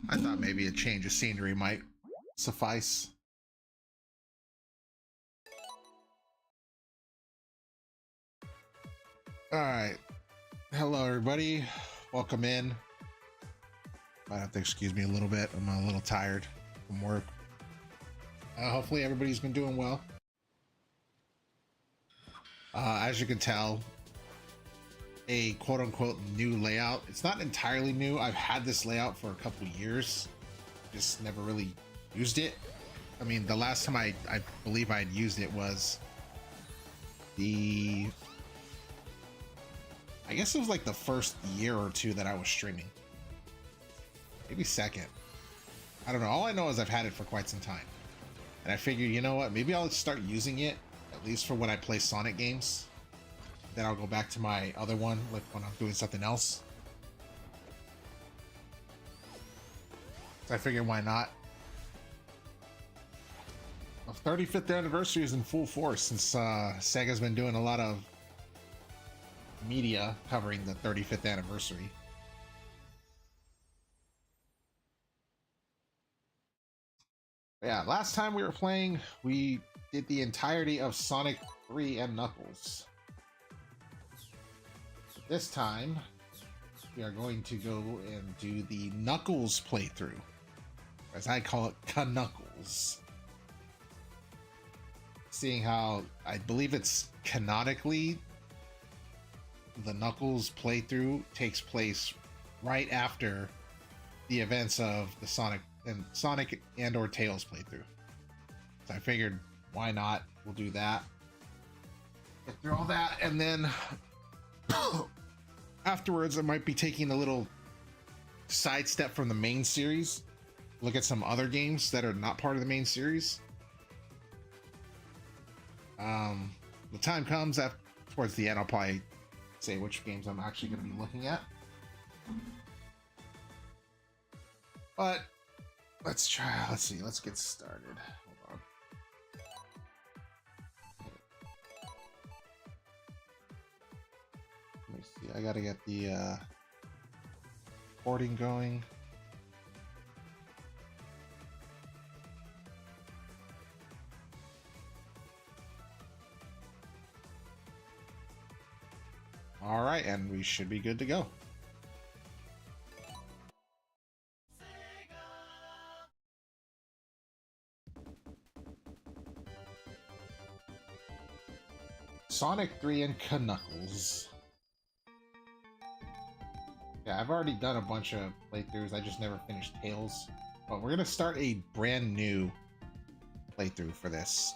I thought maybe a change of scenery might suffice. All right. Hello, everybody. Welcome in. Might have to excuse me a little bit. I'm a little tired from work. Hopefully, everybody's been doing well. As you can tell, a quote-unquote new layout. It's not entirely new. I've had this layout for a couple years. Just never really used it. I mean, the last time I believe I had used it was I guess it was like the first year or two that I was streaming. Maybe second. I don't know. All I know is I've had it for quite some time. And I figured, you know what? Maybe I'll start using it, at least for when I play Sonic games. Then I'll go back to my other one, like when I'm doing something else. So I figured, why not? The 35th anniversary is in full force since Sega's been doing a lot of media covering the 35th anniversary. Yeah, last time we were playing, we did the entirety of Sonic 3 and Knuckles. This time, we are going to go and do the Knuckles playthrough, as I call it, Knuckles. Seeing how I believe it's canonically the Knuckles playthrough takes place right after the events of the Sonic and or Tails playthrough. So I figured, why not? We'll do that. Get through all that, and then afterwards I might be taking a little sidestep from the main series, look at some other games that are not part of the main series. The time comes after, towards the end, I'll probably say which games I'm actually going to be looking at. But let's try. Let's see. Let's get started. Hold on. Let me see. I gotta get the recording going. All right, and we should be good to go. Sonic 3 and Knuckles. Yeah, I've already done a bunch of playthroughs. I just never finished Tails. But we're gonna start a brand new playthrough for this.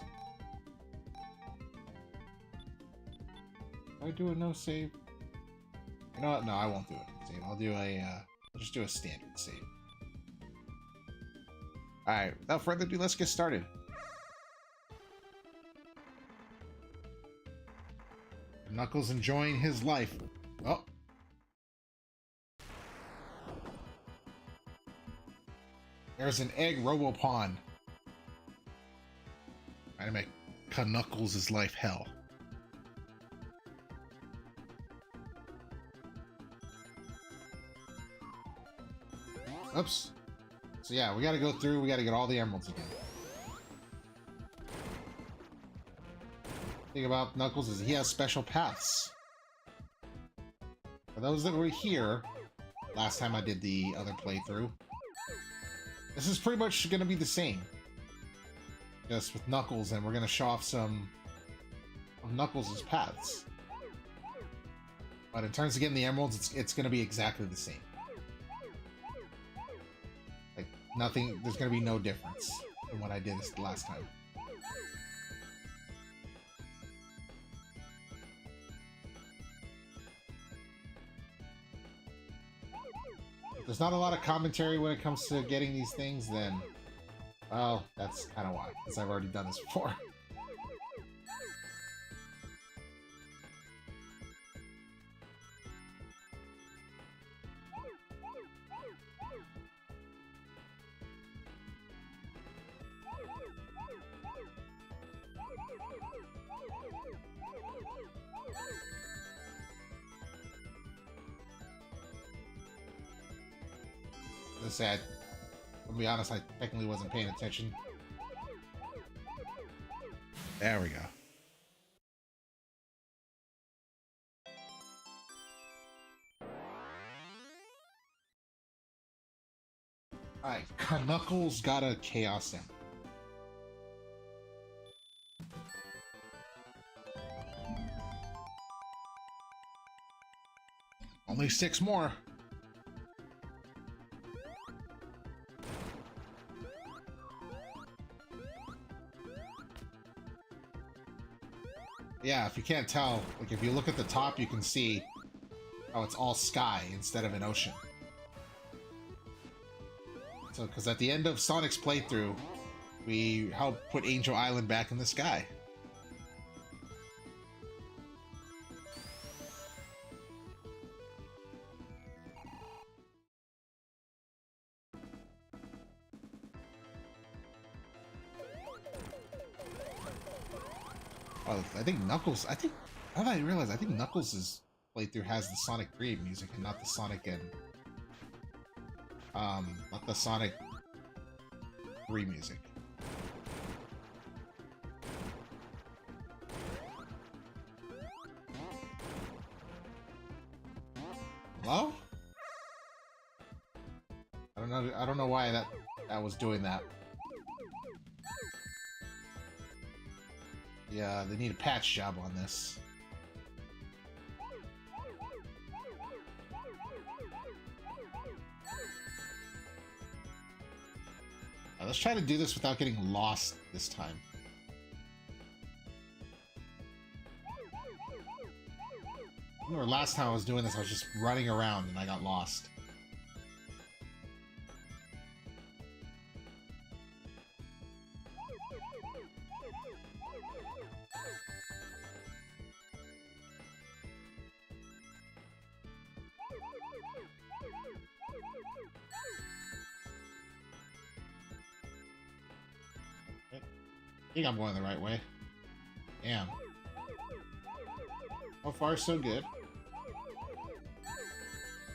Do I do a no save? You know what? No, I won't do a save. I'll do a I'll just do a standard save. Alright, without further ado, let's get started. Knuckles enjoying his life. Oh. There's an egg Robopon. Trying to make Knuckles' life hell. Oops. So yeah, we gotta go through, we gotta get all the emeralds again. The thing about Knuckles is he has special paths. For those that were here last time I did the other playthrough, this is pretty much gonna be the same. Just with Knuckles, and we're gonna show off some of Knuckles' paths. But in terms of getting the emeralds, it's gonna be exactly the same. Like, nothing, there's gonna be no difference from what I did this last time. If there's not a lot of commentary when it comes to getting these things, then, well, that's kind of why, because I've already done this before. Let's say I'll be honest, I technically wasn't paying attention. There we go. Alright, Knuckles got a Chaos Emerald. Only 6 more. Yeah, if you can't tell, like if you look at the top, you can see how it's all sky instead of an ocean. So, because at the end of Sonic's playthrough, we helped put Angel Island back in the sky. Oh, I think Knuckles, now that I realize, I think Knuckles' playthrough has the Sonic 3 music and not the Sonic and, not the Sonic 3 music. Hello? I don't know why that was doing that. Yeah, they need a patch job on this. Let's try to do this without getting lost this time. I remember last time I was doing this, I was just running around and I got lost. I think I'm going the right way. Damn. So far, so good.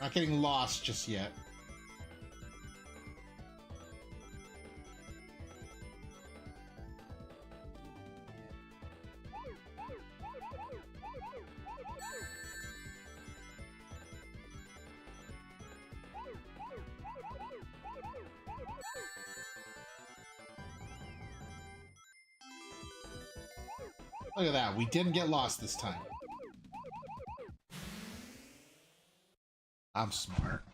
Not getting lost just yet. Look at that, we didn't get lost this time. I'm smart.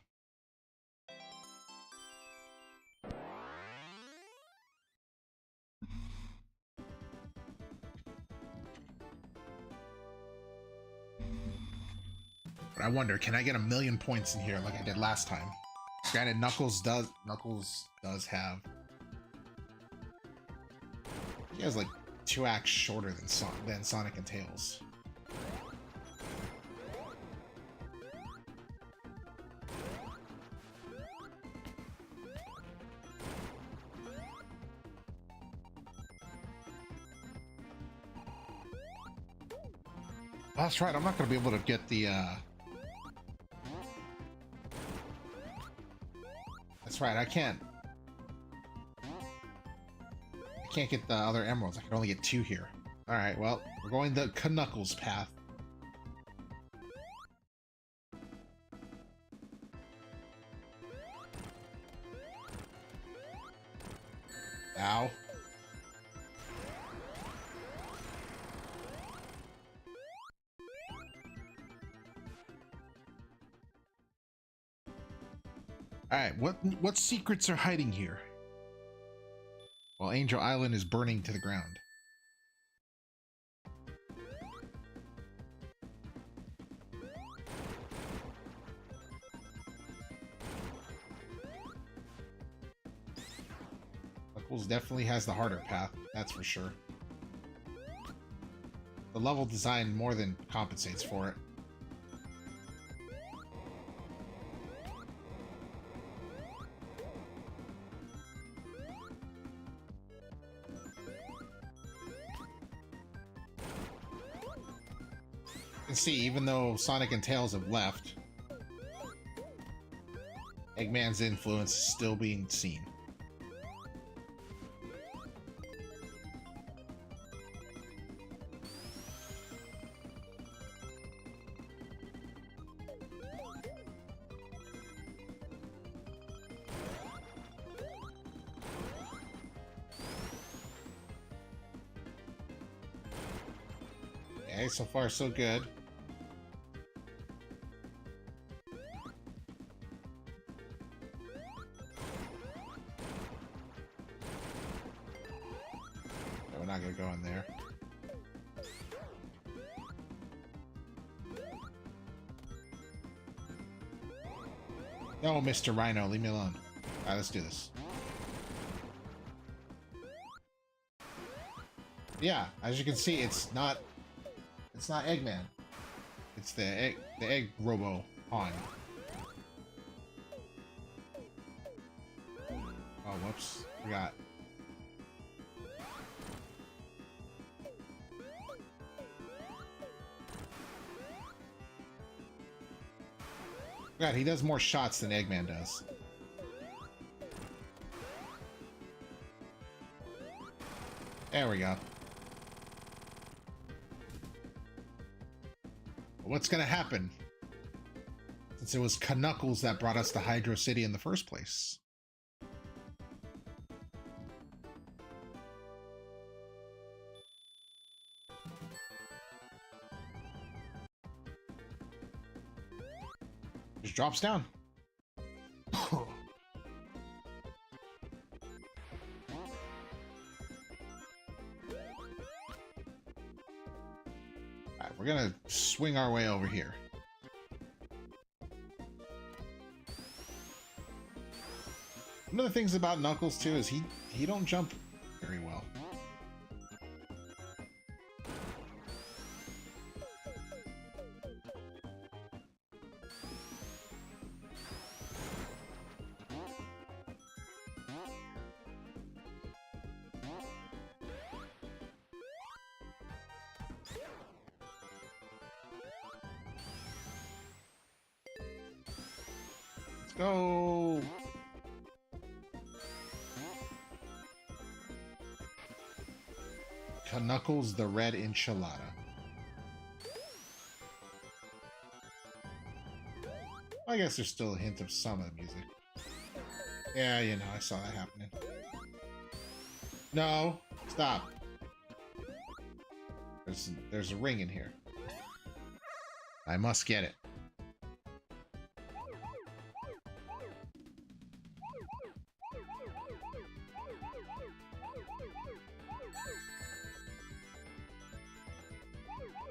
But I wonder, can I get 1,000,000 points in here like I did last time? Granted, Knuckles does have... He has like 2 acts shorter than Sonic and Tails. That's right, I'm not going to be able to get the, That's right, I can't get the other emeralds. I can only get 2 here. Alright, well, we're going the Knuckles path. Ow. Alright, what secrets are hiding here? While Angel Island is burning to the ground. Knuckles definitely has the harder path, that's for sure. The level design more than compensates for it. You can see, even though Sonic and Tails have left, Eggman's influence is still being seen. Okay, so far so good. No, we're not gonna go in there. No, Mr. Rhino, leave me alone. Alright, let's do this. Yeah, as you can see, it's not Eggman. It's the egg robo pawn. Oh, whoops. Forgot. God, he does more shots than Eggman does. There we go. What's gonna happen? Since it was Knuckles that brought us to Hydro City in the first place. Just drops down. Alright, we're gonna swing our way over here. One of the things about Knuckles too is he don't jump very well. Let's go. Knuckles the Red Enchilada. I guess there's still a hint of some of the music. Yeah, you know, I saw that happening. No, stop. There's a ring in here. I must get it.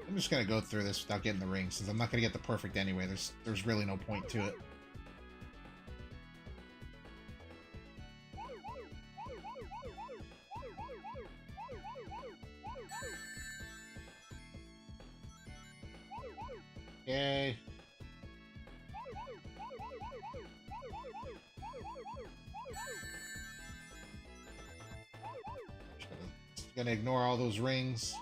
I'm just gonna go through this without getting the ring, since I'm not gonna get the perfect anyway. There's really no point to it. Yay. Just gonna ignore all those rings.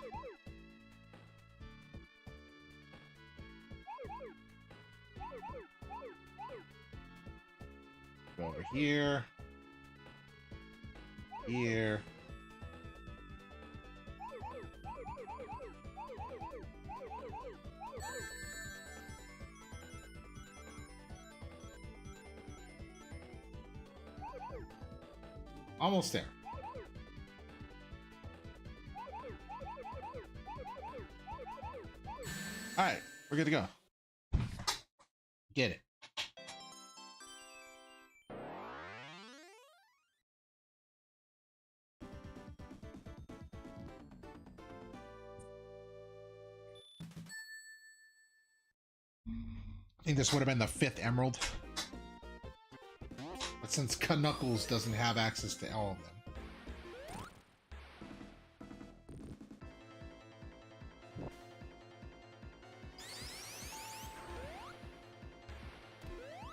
Go over here. Here. Almost there. All right, we're good to go. Get it. I think this would have been the 5th emerald. But since Knuckles doesn't have access to all of them.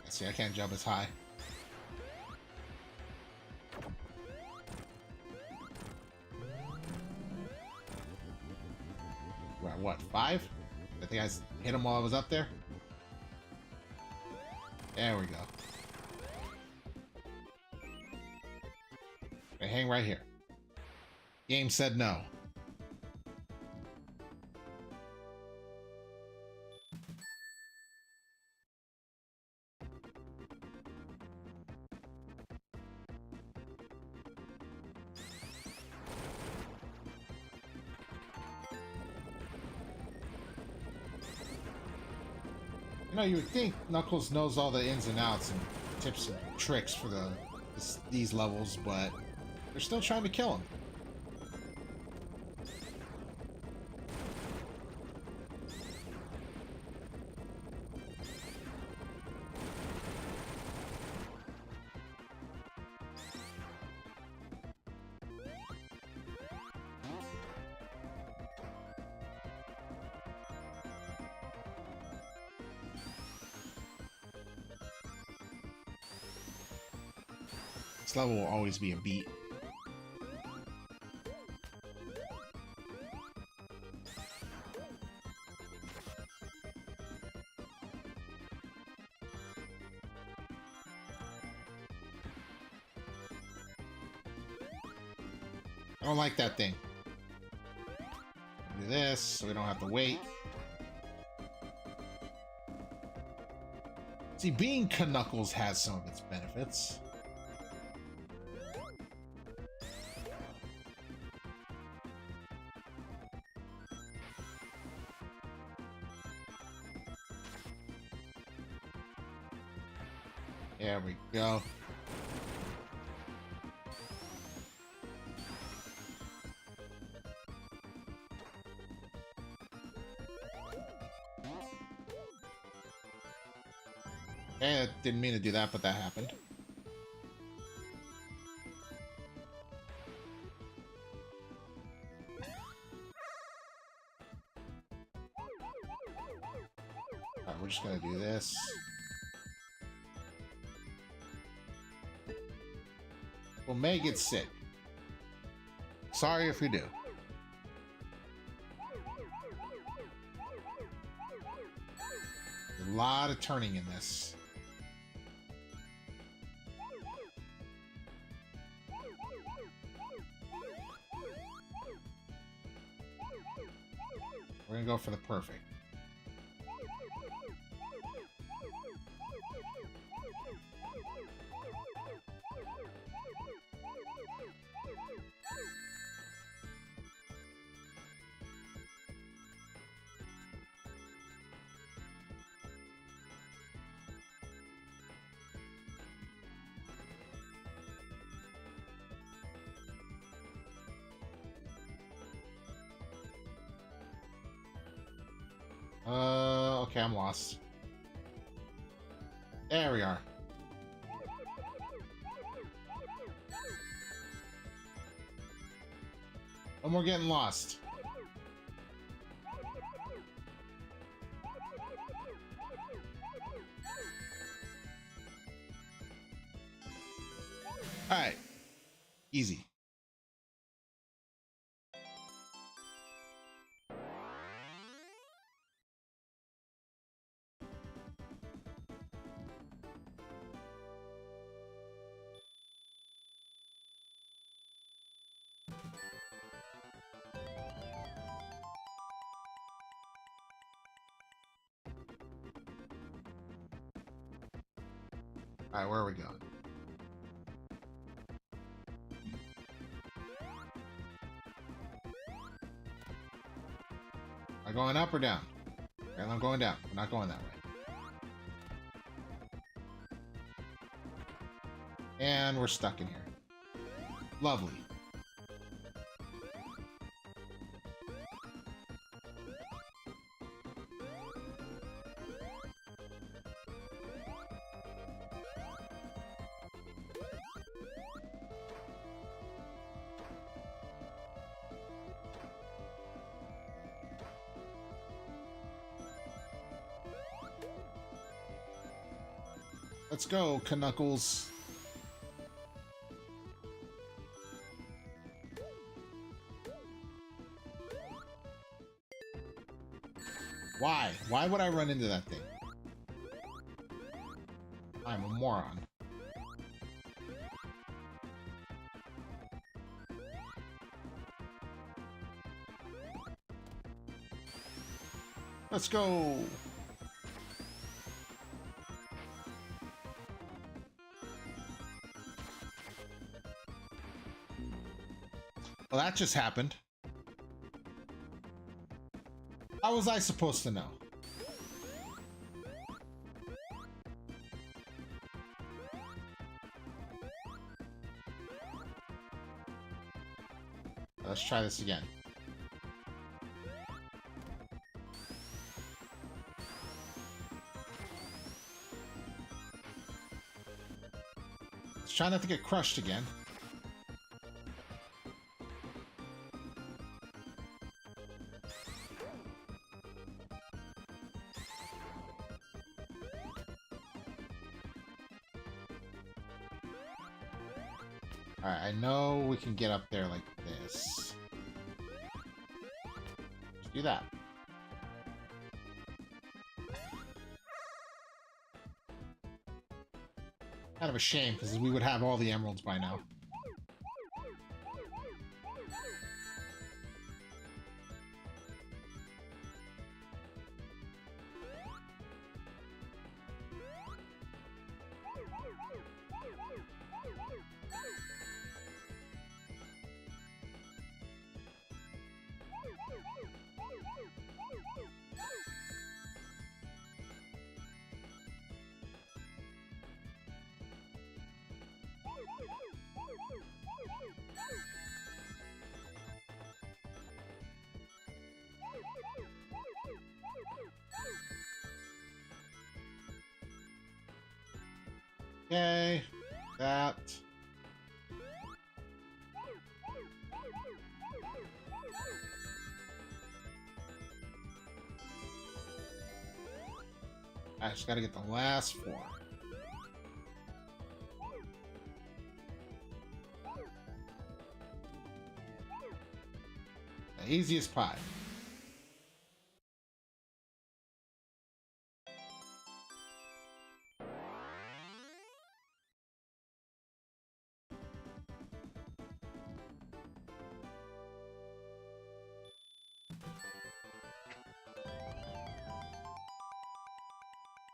See, I can't jump as high. We're at what, 5? I think I hit him while I was up there. There we go. I hang right here. Game said no. You know, you would think Knuckles knows all the ins and outs and tips and tricks for these levels, but they're still trying to kill him. This level will always be a beat. I don't like that thing. Do this so we don't have to wait. See, being Knuckles has some of its benefits. There we go. Didn't mean to do that, but that happened. Alright, we're just gonna do this. Well, May gets sick. Sorry if we do. A lot of turning in this. We're gonna go for the perfect. Okay, I'm lost. There we are. And we're getting lost. Alright. Easy. Alright, where are we going? Am I going up or down? Okay, I'm going down. We're not going that way. And we're stuck in here. Lovely. Let's go, Knuckles. Why? Why would I run into that thing? I'm a moron. Let's go. Well, that just happened. How was I supposed to know? Let's try this again. Let's try not to get crushed again. Alright, I know we can get up there like this. Let's do that. Kind of a shame, because we would have all the emeralds by now. Okay, that. I just gotta get the last 4. The easiest pie.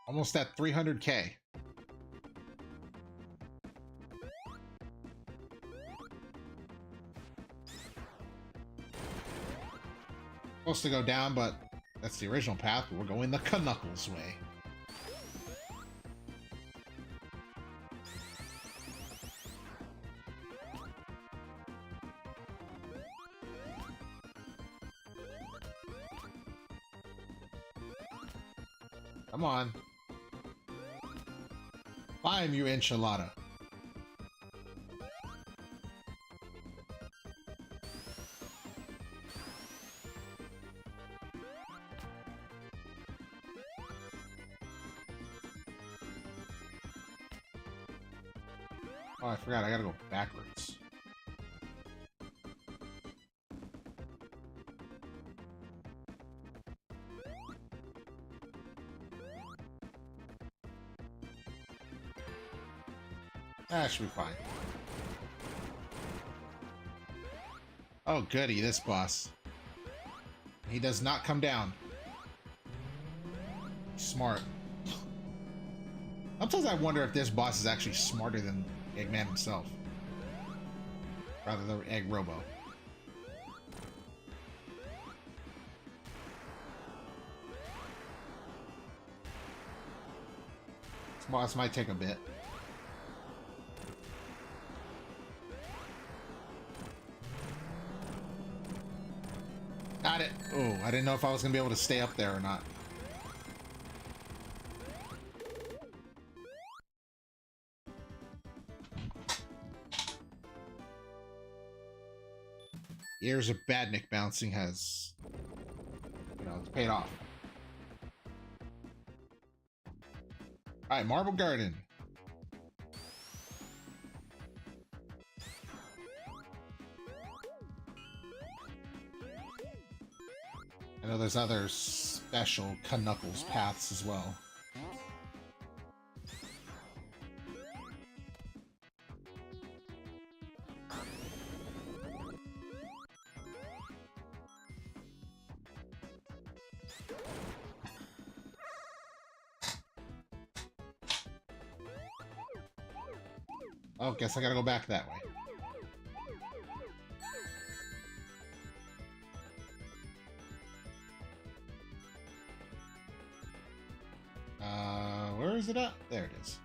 Almost at 300K. Supposed to go down, but that's the original path. We're going the Knuckles way. Come on. Climb, you Enchilada. Oh, I forgot. I gotta go backwards. That should be fine. Oh, goody, this boss. He does not come down. Smart. Sometimes I wonder if this boss is actually smarter than Eggman himself. Rather than Egg Robo. This boss might take a bit. Got it. Oh, I didn't know if I was going to be able to stay up there or not. Years of Badnik bouncing has, you know, it's paid off. Alright, Marble Garden. I know there's other special Knuckles paths as well. Oh, guess I gotta go back that way. Where is it at? There it is.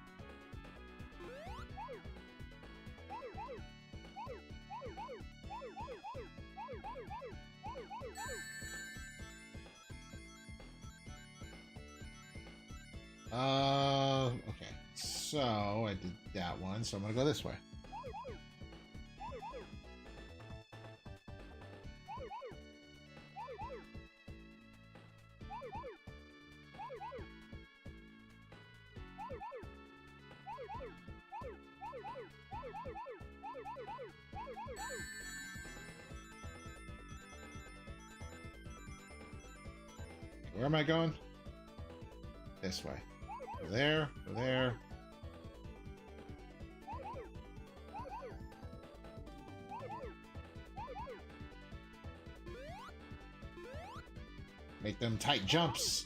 Okay. So I did that one, so I'm gonna go this way. Where am I going? This way. Go there, go there. Make them tight jumps.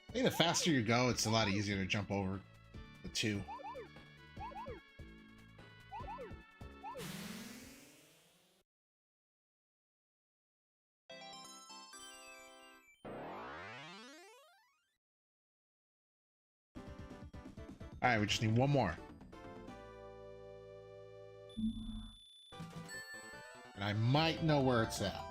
I think the faster you go, it's a lot easier to jump over the two. Alright, we just need one more. And I might know where it's at.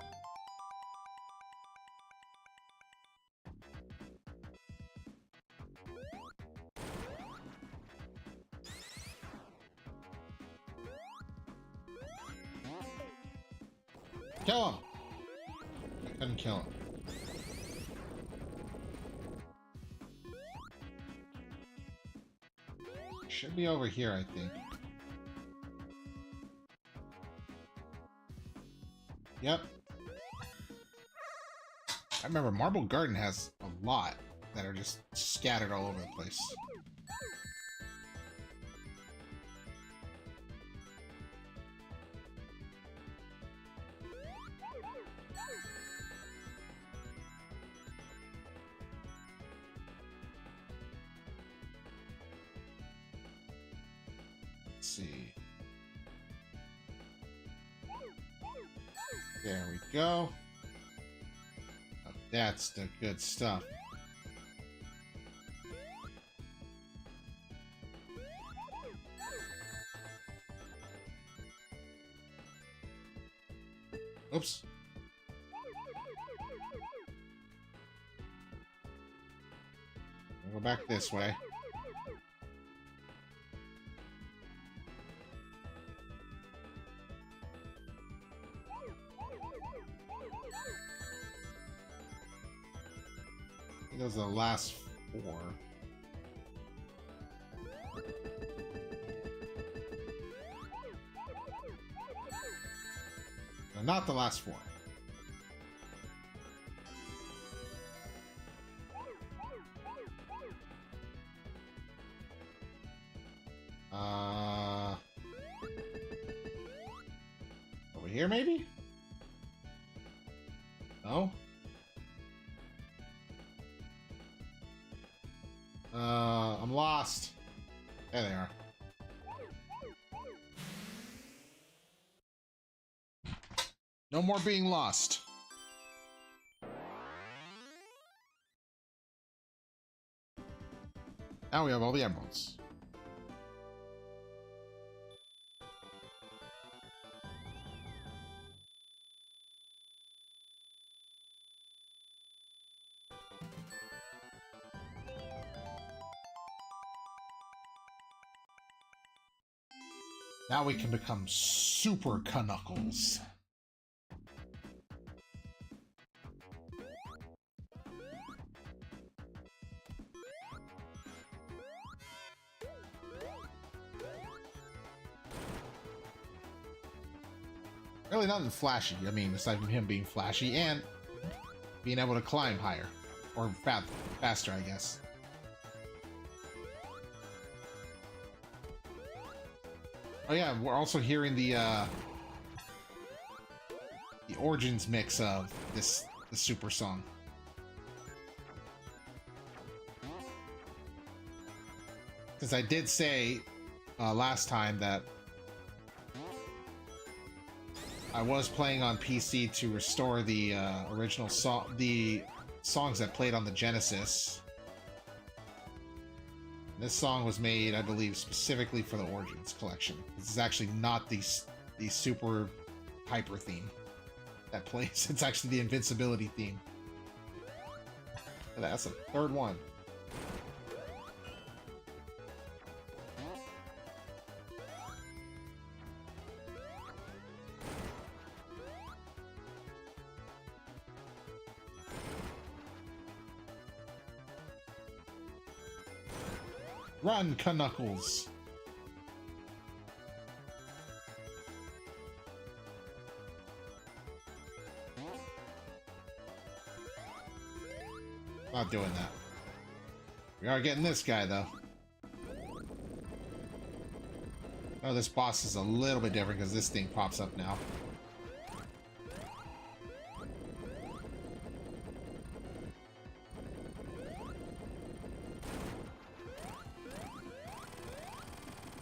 Kill him! I couldn't kill him. Should be over here, I think. Yep. I remember Marble Garden has a lot that are just scattered all over the place. See. There we go. Oh, that's the good stuff. Oops. I'll go back this way. Those are the last four. No, not the last four. Over here, maybe? No? I'm lost. There they are. No more being lost. Now we have all the emeralds. Now we can become Super Knuckles. Really nothing flashy. I mean, aside from him being flashy and being able to climb higher. Or faster, I guess. Oh yeah, we're also hearing the Origins mix of the Super song. Because I did say last time that I was playing on PC to restore the original songs that played on the Genesis. This song was made, I believe, specifically for the Origins collection. This is actually not the super hyper theme that plays. It's actually the invincibility theme. That's the third one. Run, Knuckles! Not doing that. We are getting this guy, though. Oh, this boss is a little bit different because this thing pops up now.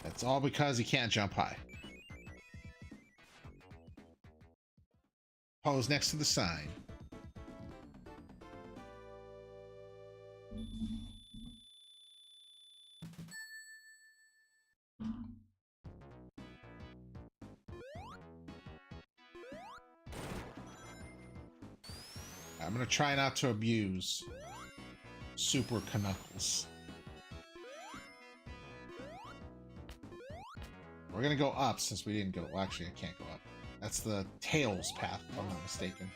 It's all because he can't jump high. Pose next to the sign. I'm gonna try not to abuse Super Knuckles. We're gonna go up since we didn't go. Well, actually, I can't go up. That's the Tails path, if I'm not mistaken.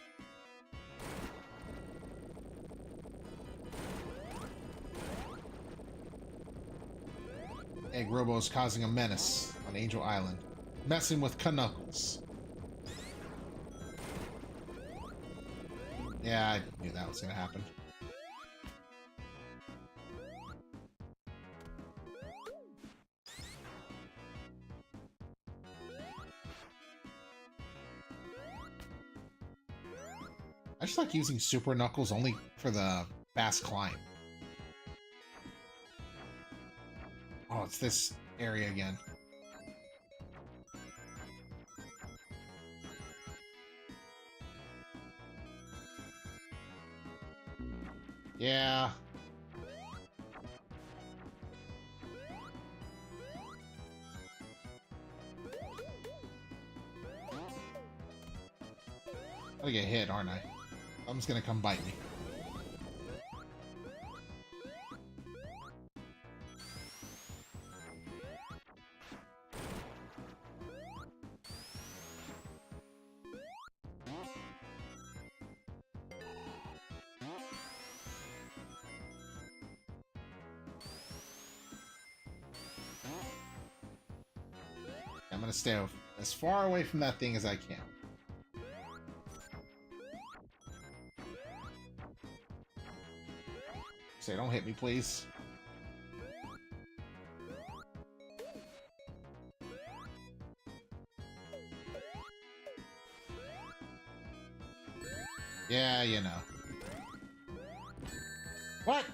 Egg Robo is causing a menace on Angel Island, messing with Knuckles. Yeah, I knew that was gonna happen. I just like using Super Knuckles only for the fast climb. Oh, it's this area again. Yeah. I'm gonna get hit, aren't I? Something's gonna come bite me. I'm gonna stay as far away from that thing as I can. Say, don't hit me, please. Yeah, you know. What?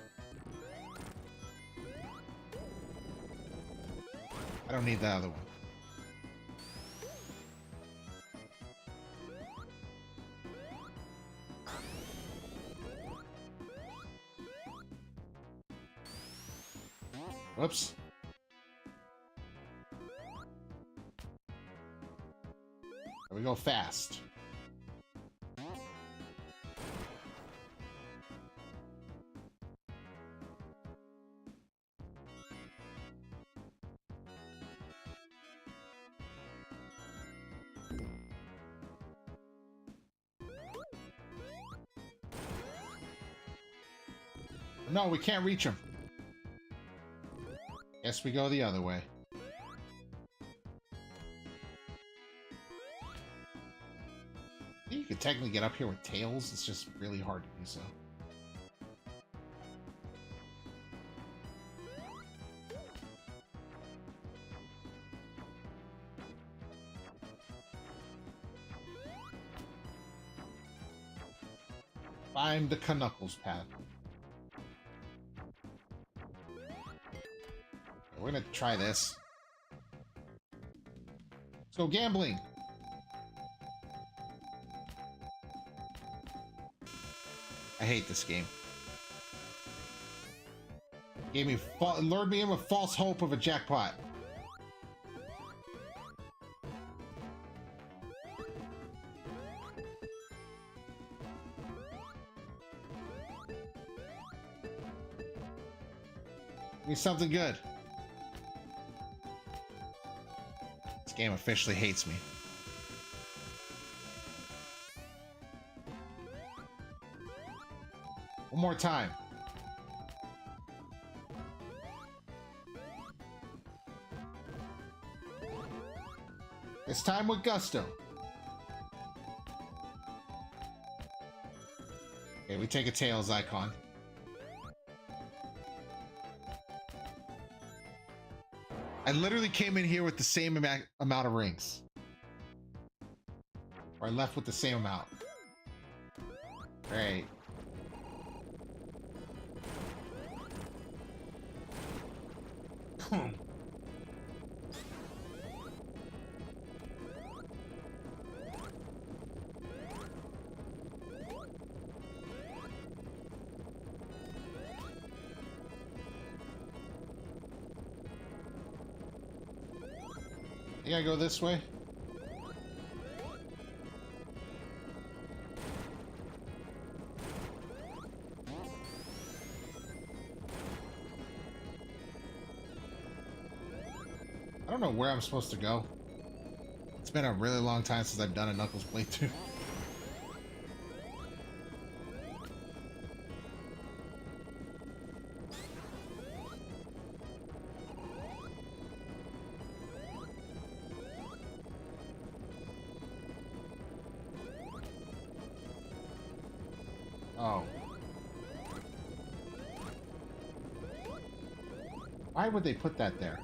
I don't need the other one. Whoops. There we go fast. No, we can't reach him. Guess we go the other way. You could technically get up here with Tails, it's just really hard to do so. Find the Knuckles path. We're gonna try this. Let's go gambling. I hate this game. Lured me in with false hope of a jackpot. Give me something good. This game officially hates me. One more time. This time with gusto. Okay, we take a Tails icon. I literally came in here with the same amount of rings. Or I left with the same amount. Great. You gotta go this way. I don't know where I'm supposed to go. It's been a really long time since I've done a Knuckles playthrough. Oh. Why would they put that there?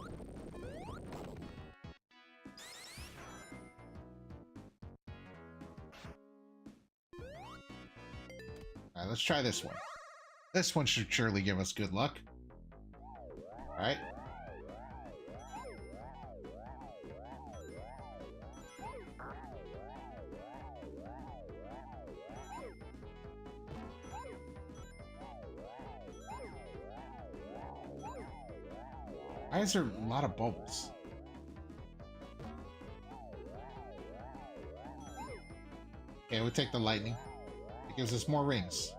Alright, let's try this one. This one should surely give us good luck. Alright. Why is there a lot of bubbles? Okay, we'll take the lightning. It gives us more rings.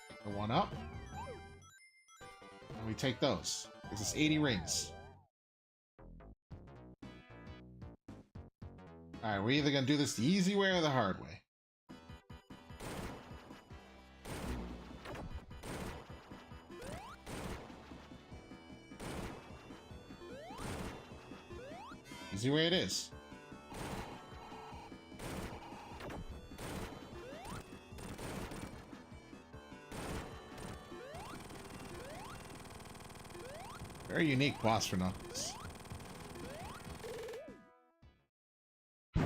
Take the one up. And we take those. Gives us 80 rings. Alright, we're either gonna do this the easy way or the hard way. Easy way it is. Very unique boss for Knuckles. So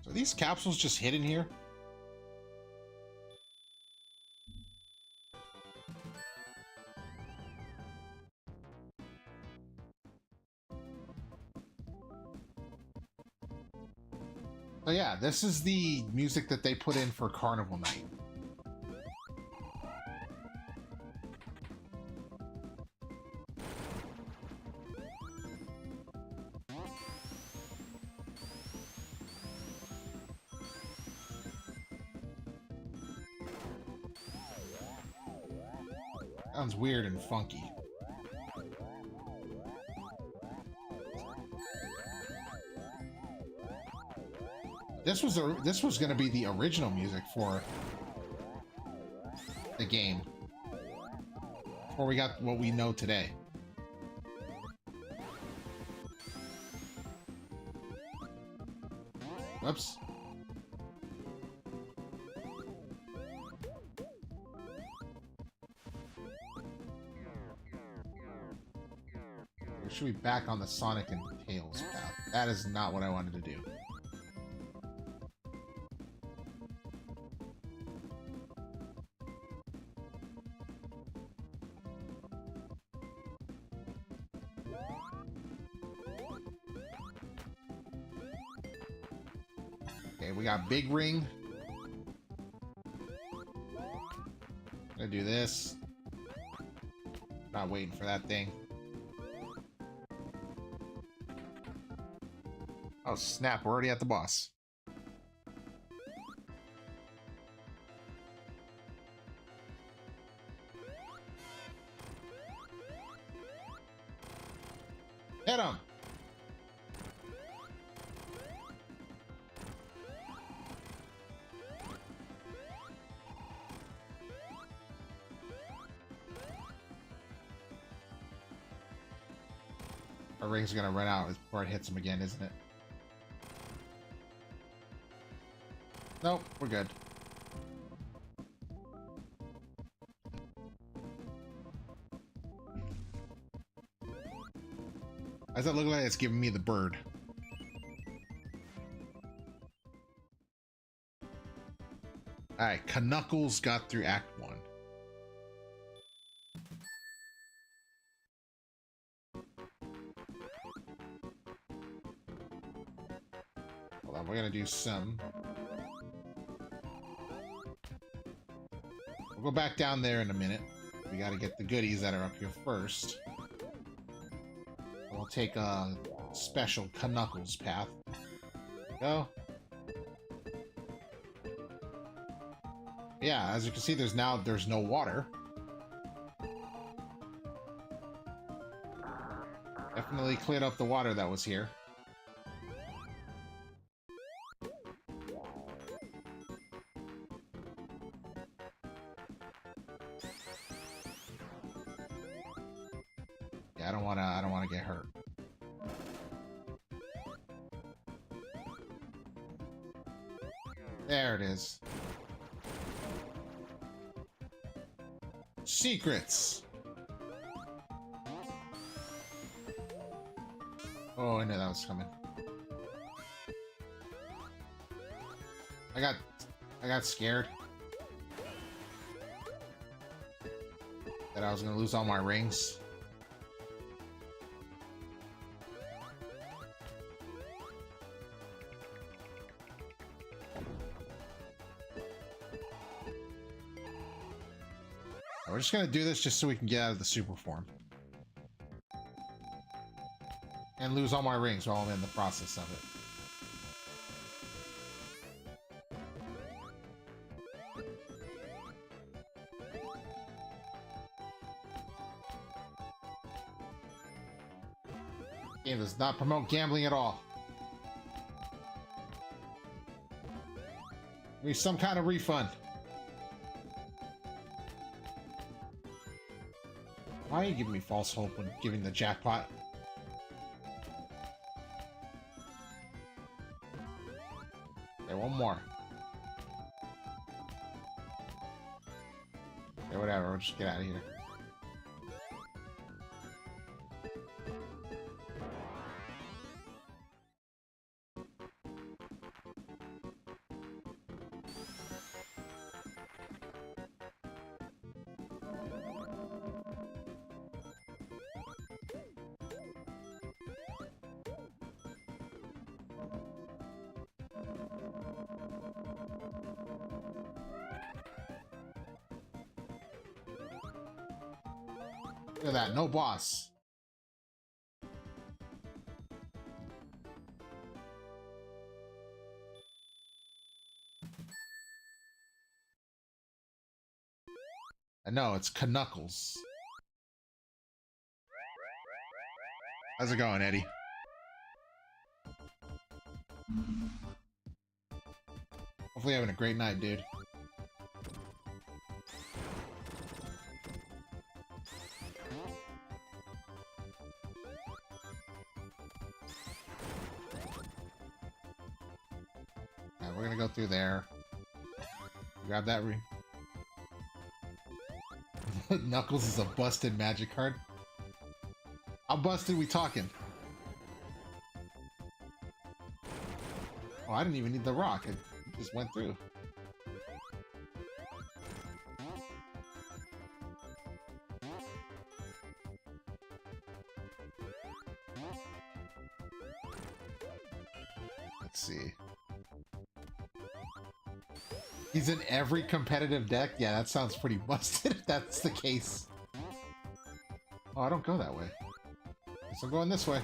are these capsules just hidden here? So yeah, this is the music that they put in for Carnival Night. Sounds weird and funky. This was going to be the original music for the game before we got what we know today. Whoops. We should be back on the Sonic and Tails path. That is not what I wanted to do. Okay, we got big ring. Gonna do this. Not waiting for that thing. Oh snap, we're already at the boss. Hit him! Our ring's gonna run out before it hits him again, isn't it? Nope, we're good. Why does that look like it's giving me the bird? Alright, Knuckles got through Act 1. Hold on, we're gonna do some. We'll go back down there in a minute. We gotta get the goodies that are up here first. We'll take a special Knuckles path. There we go. Yeah, as you can see, there's no water. Definitely cleared up the water that was here. Yeah, I don't wanna get hurt. There it is. Secrets. Oh, I knew that was coming. I got scared that I was gonna lose all my rings. We're just gonna do this just so we can get out of the super form. And lose all my rings while I'm in the process of it. Game does not promote gambling at all. Give me some kind of refund. Why are you giving me false hope when giving the jackpot? Okay, one more. Okay, whatever, we'll just get out of here. Look at that, no boss. I know, it's Knuckles. How's it going, Eddie? Hopefully you're having a great night, dude. Alright, we're gonna go through there. Grab that ring. Knuckles is a busted magic card. How busted we talking? Oh, I didn't even need the rock. It just went through. Let's see. He's in every competitive deck? Yeah, that sounds pretty busted if that's the case. Oh, I don't go that way. Guess I'm going this way.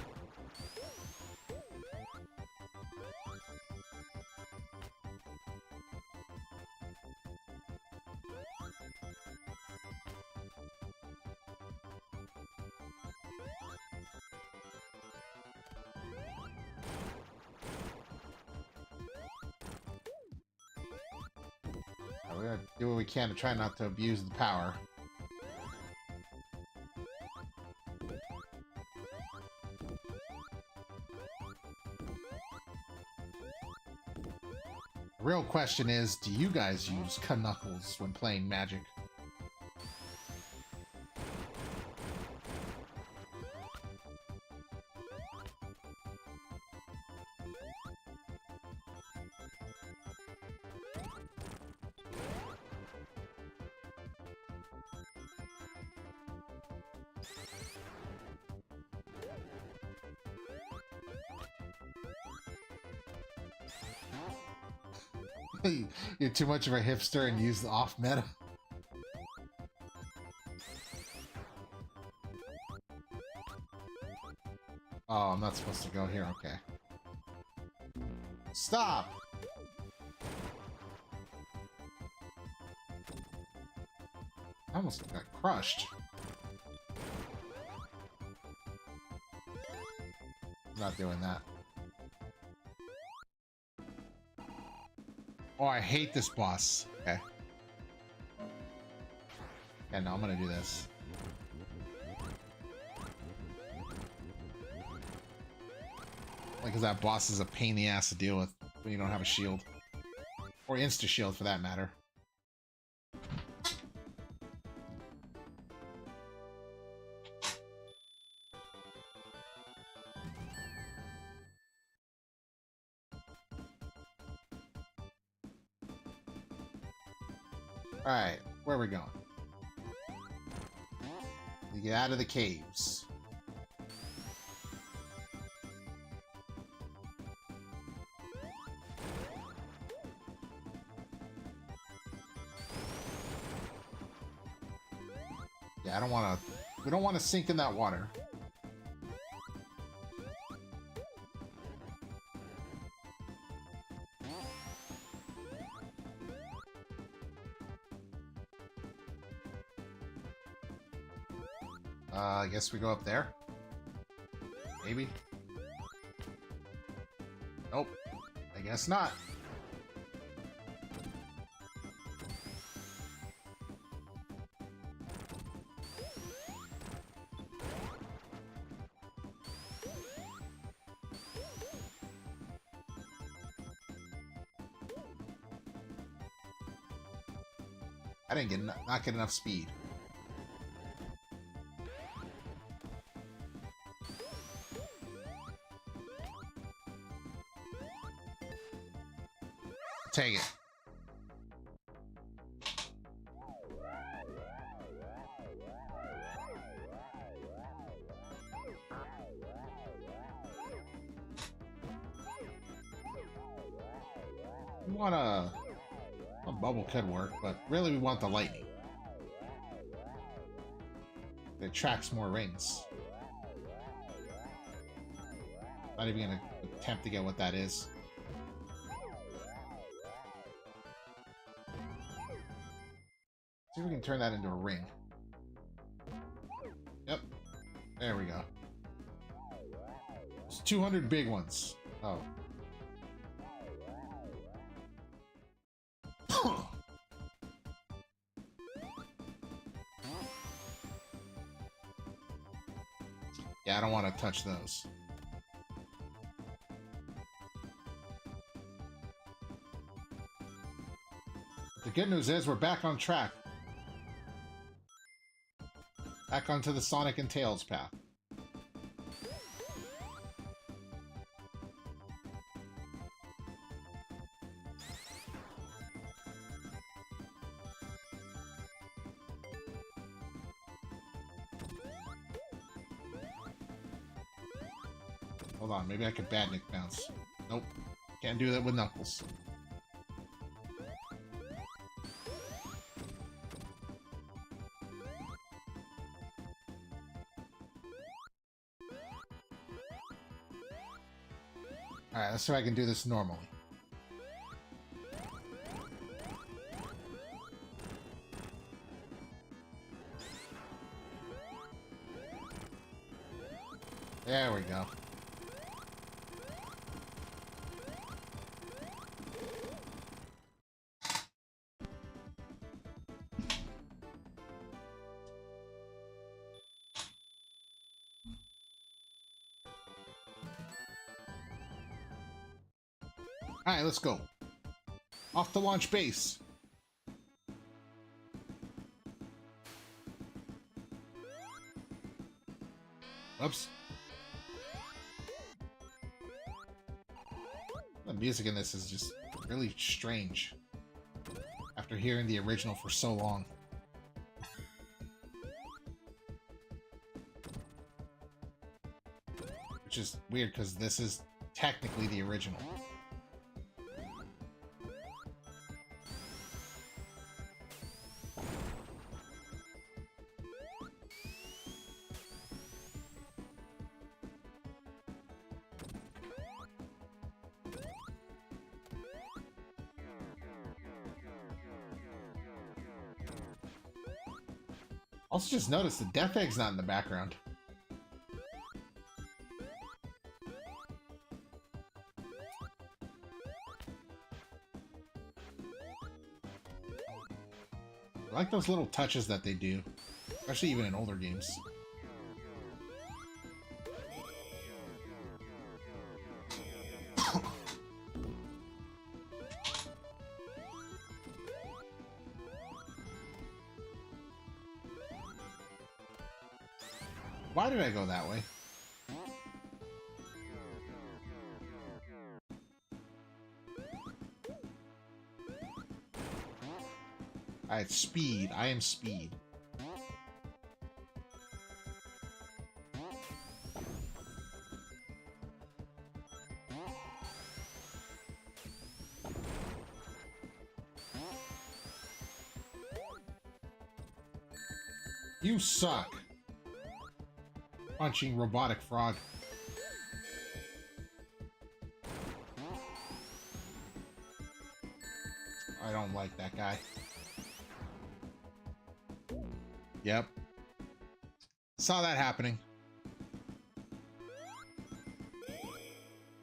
We're gonna do what we can to try not to abuse the power. The real question is, do you guys use Knuckles when playing Magic? You're too much of a hipster and use the off meta. Oh, I'm not supposed to go here. Okay. Stop! I almost got crushed. I'm not doing that. Oh, I hate this boss. Okay. Yeah, no, I'm gonna do this. Because that boss is a pain in the ass to deal with when you don't have a shield. Or insta-shield, for that matter. Alright, where are we going? We get out of the caves. Yeah, I don't want to... We don't want to sink in that water. I guess we go up there. Maybe. Nope. I guess not. I didn't get not get enough speed. Take it. We want a bubble could work, but really we want the lightning. It attracts more rings. Not even gonna attempt to get what that is. See if we can turn that into a ring. Yep. There we go. There's 200 big ones. Oh. Yeah, I don't want to touch those. The good news is we're back on track. Back onto the Sonic and Tails path. Hold on, maybe I could Badnik bounce. Nope. Can't do that with Knuckles. Alright, let's see if I can do this normally. There we go. Alright, let's go. Off to launch base. Oops. The music in this is just really strange after hearing the original for so long. Which is weird because this is technically the original. Also just noticed the Death Egg's not in the background. I like those little touches that they do, especially even in older games. Why did I go that way? Alright, speed. I am speed. You suck. Punching robotic frog. I don't like that guy. Yep. Saw that happening.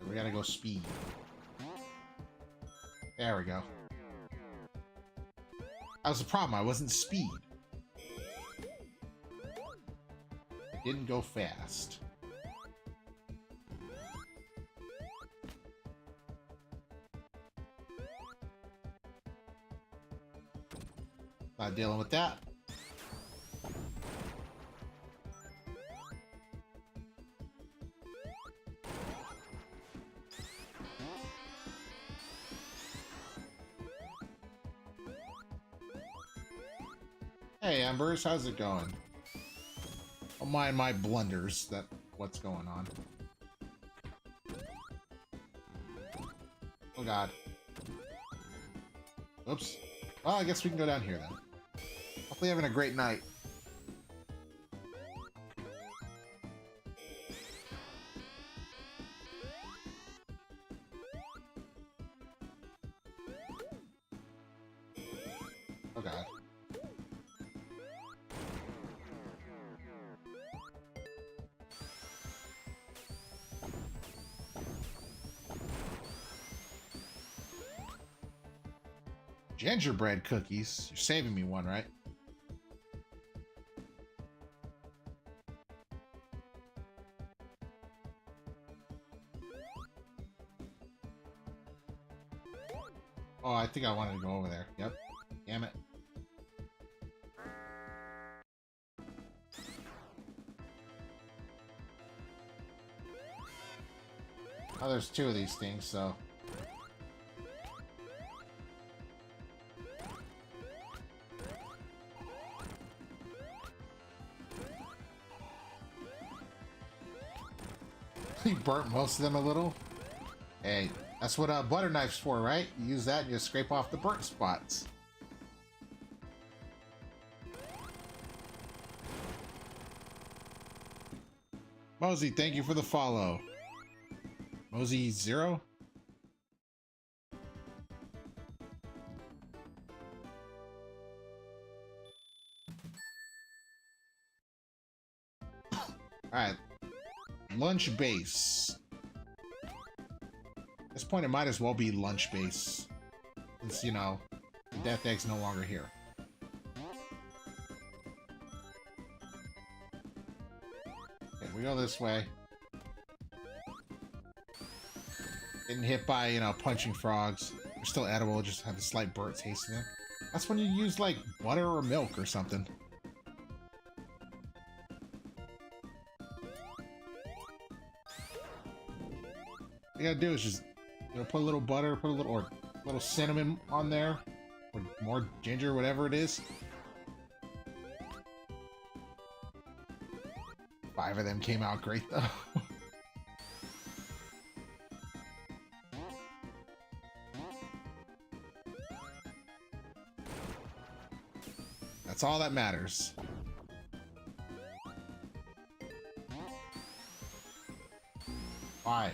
We gotta go speed. There we go. That was the problem. I wasn't speed. I didn't go fast. Not dealing with that. Hey Embers, how's it going? Don't mind my blunders. That what's going on. Oh god. Oops. Well, I guess we can go down here then. Hopefully having a great night. Oh god. Gingerbread cookies. You're saving me one, right? Oh, I think I wanted to go over there. Yep. Damn it. Oh, there's two of these things, so... You burnt most of them a little. Hey, that's what a butter knife's for, right? You use that and you scrape off the burnt spots. Mosey, thank you for the follow. Mosey 0? Alright. Lunch base. At this point, it might as well be lunch base. Since, you know, the Death Egg's no longer here. Okay, we go this way. Getting hit by, you know, punching frogs. They're still edible, just have a slight burnt taste in them. That's when you use, like, butter or milk or something. All you gotta do is just, you know, put a little butter, put a little cinnamon on there, or more ginger, whatever it is. 5 of them came out great though. That's all that matters. Why?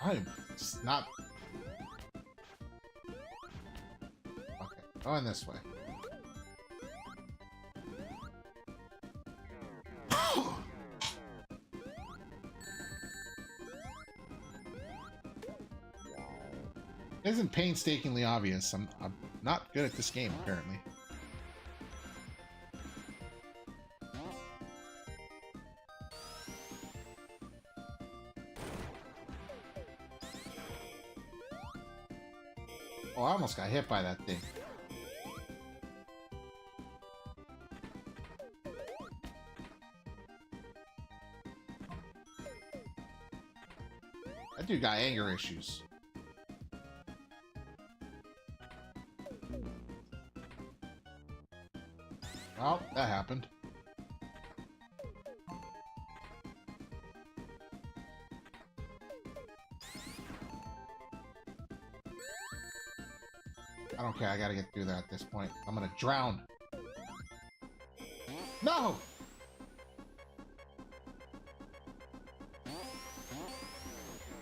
I'm just not... Okay, going this way. It isn't painstakingly obvious. I'm not good at this game, apparently. Oh, I almost got hit by that thing. That dude got anger issues. Well, that happened. I don't care, I gotta get through that at this point. I'm gonna drown. No!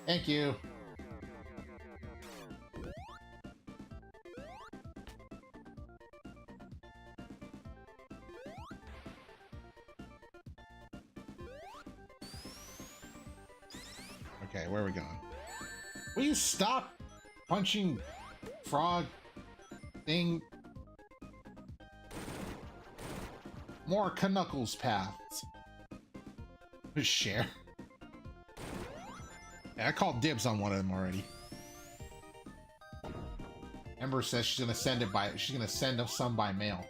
Thank you. Okay, where are we going? Will you stop punching frog thing? More Knuckles paths. Just share. Yeah, I called dibs on one of them already. Ember says she's gonna send it by. She's gonna send us some by mail.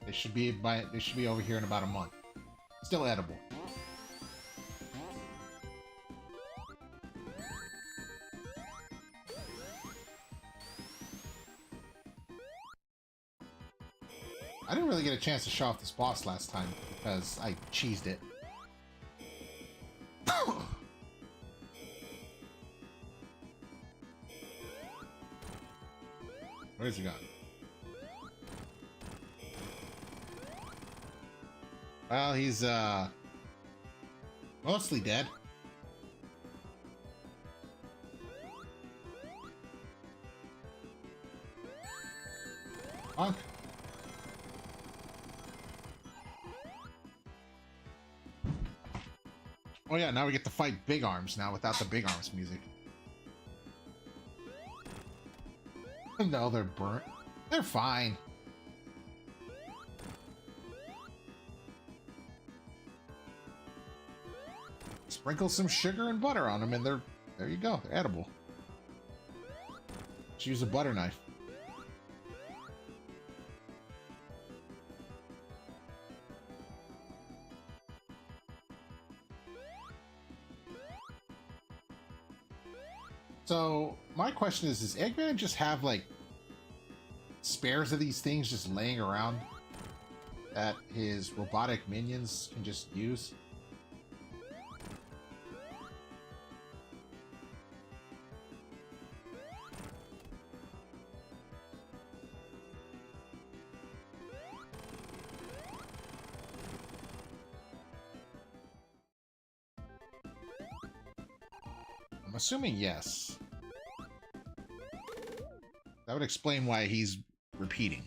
They should be over here in about a month. Still edible. I didn't really get a chance to show off this boss last time because I cheesed it. Where's he gone? Well, he's mostly dead. Honk. Oh yeah, now we get to fight Big Arms now without the Big Arms music. No, they're burnt. They're fine. Sprinkle some sugar and butter on them and there you go. They're edible. Just use a butter knife. So, my question is, does Eggman just have, like, spares of these things just laying around that his robotic minions can just use? assuming yes. That would explain why he's repeating.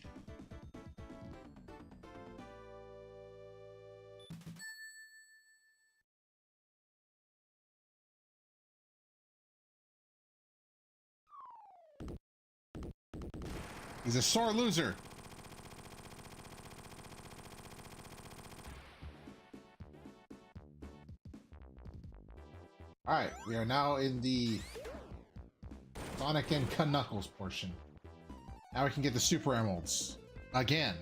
He's a sore loser. Alright, we are now in the Sonic and Knuckles portion. Now we can get the Super Emeralds. Again.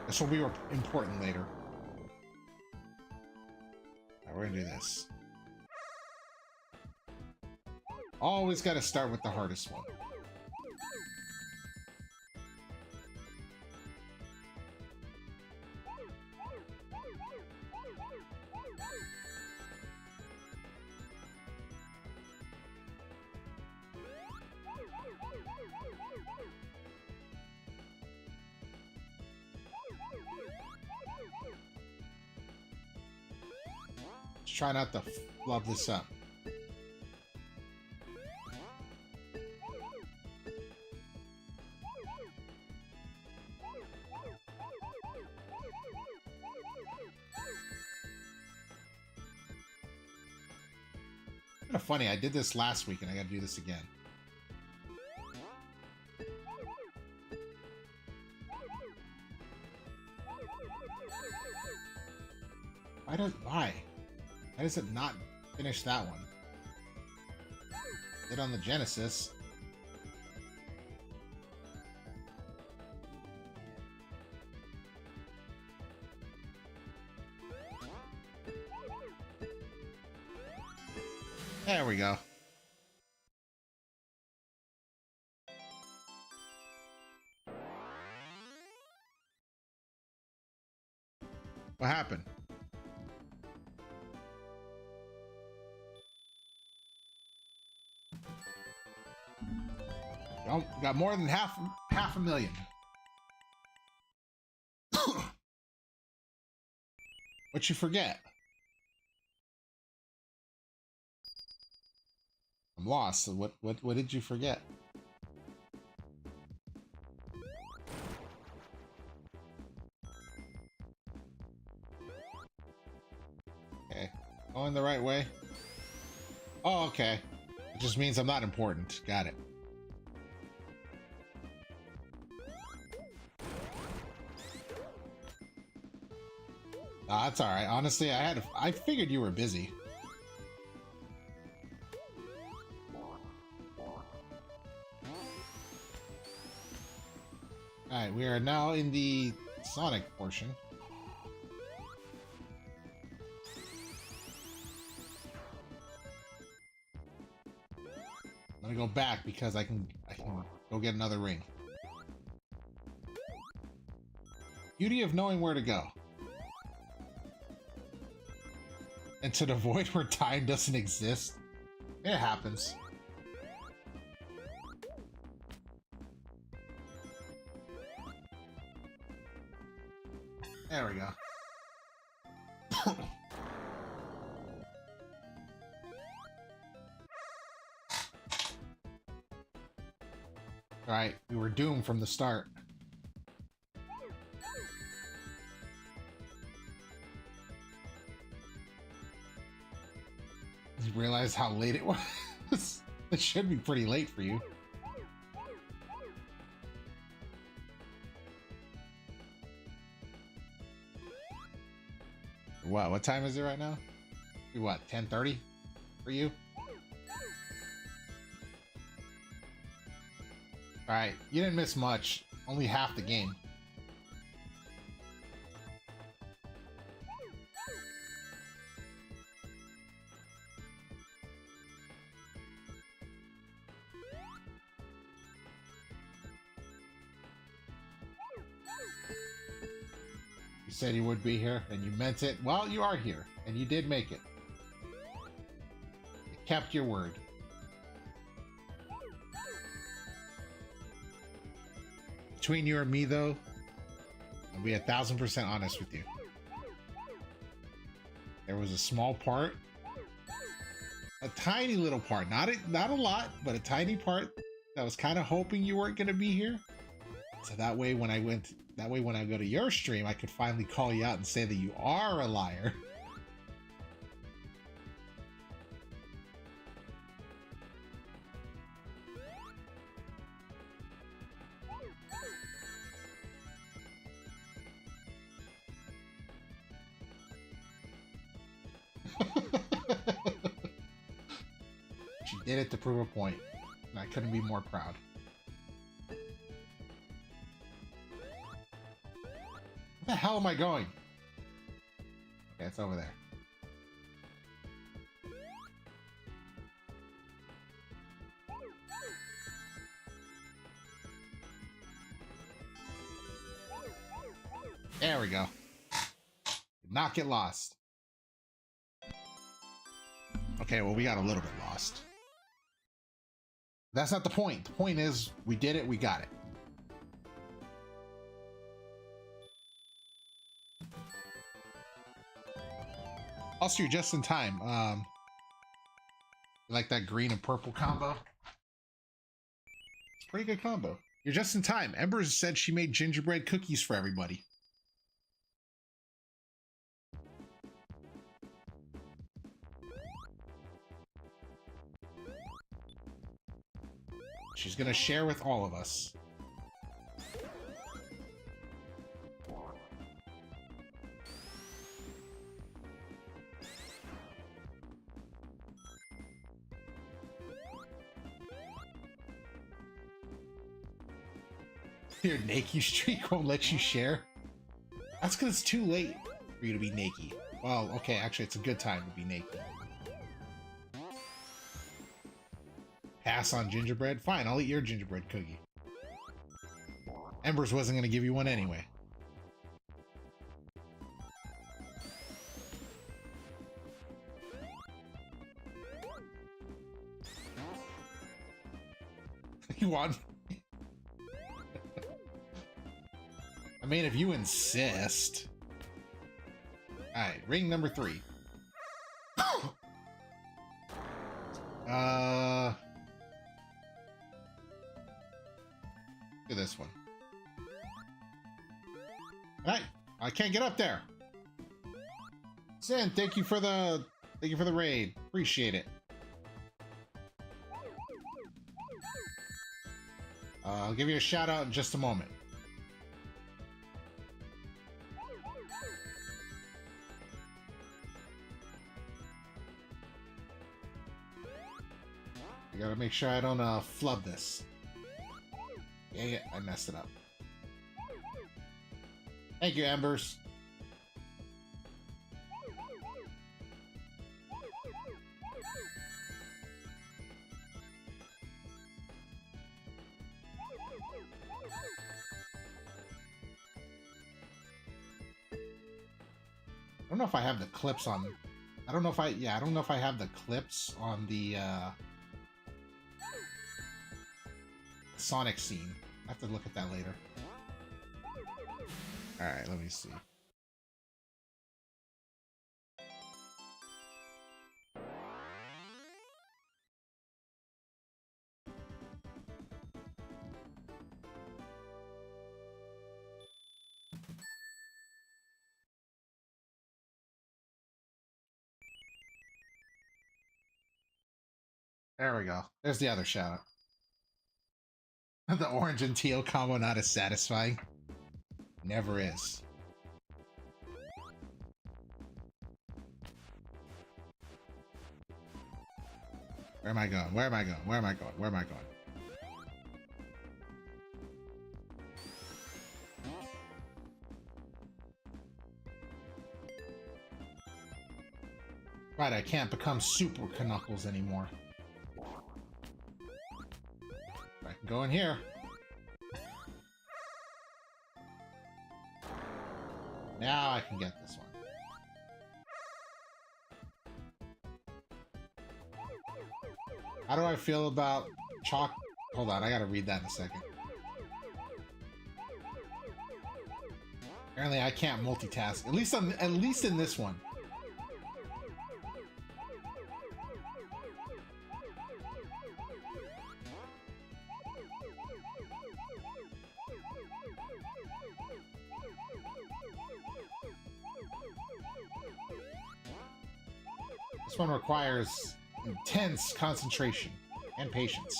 This will be important later. Alright, we're gonna do this. Always gotta start with the hardest one. Just try not to flub this up. Kind of funny, I did this last week and I gotta do this again. Why? Why does it not finish that one? Did on the Genesis. There we go. What happened? Oh, got more than half a million. What you forget? I'm lost. So what did you forget? Okay, going the right way. Oh, okay. It just means I'm not important. Got it. That's all right. Honestly, I figured you were busy. All right, we are now in the Sonic portion. I'm gonna go back because I can go get another ring. Beauty of knowing where to go. Into the void where time doesn't exist. It happens. There we go. Alright, we were doomed from the start. You realize how late it was? It should be pretty late for you. What time is it right now? What, 10:30 for you? Alright, you didn't miss much. Only half the game. You said you would be here, and you meant it. Well, you are here, and you did make it. You kept your word. Between you and me, though, I'll be 1,000% honest with you. There was a small part, a tiny little part, not a lot, but a tiny part that was kind of hoping you weren't going to be here. So that way, when I go to your stream, I could finally call you out and say that you are a liar. She did it to prove a point, and I couldn't be more proud. Where the hell am I going? Okay, it's over there. There we go. Did not get lost. Okay, well, we got a little bit lost. That's not the point. The point is, we did it, we got it. Also, you're just in time. You like that green and purple combo? It's a pretty good combo. You're just in time. Ember said she made gingerbread cookies for everybody. She's gonna share with all of us. Your naked streak won't let you share? That's because it's too late for you to be naked. Well, okay, actually, it's a good time to be naked. Pass on gingerbread? Fine, I'll eat your gingerbread cookie. Embers wasn't going to give you one anyway. You want? I mean, if you insist. Alright, ring number 3. Look at this one. Alright, I can't get up there. Sin, thank you for the raid. Appreciate it. I'll give you a shout out in just a moment. I gotta make sure I don't flub this. Yeah, I messed it up. Thank you, Embers. I don't know if I have the clips on. I don't know if I have the clips on the Sonic scene. I have to look at that later. Alright, let me see. There we go. There's the other shout out. The orange and teal combo not as satisfying. Never is. Where am I going? Where am I going? Where am I going? Where am I going? Right, I can't become Super Knuckles anymore. I can go in here. Now I can get this one. How do I feel about chalk? Hold on, I gotta read that in a second. Apparently, I can't multitask. At least in this one. This one requires intense concentration and patience.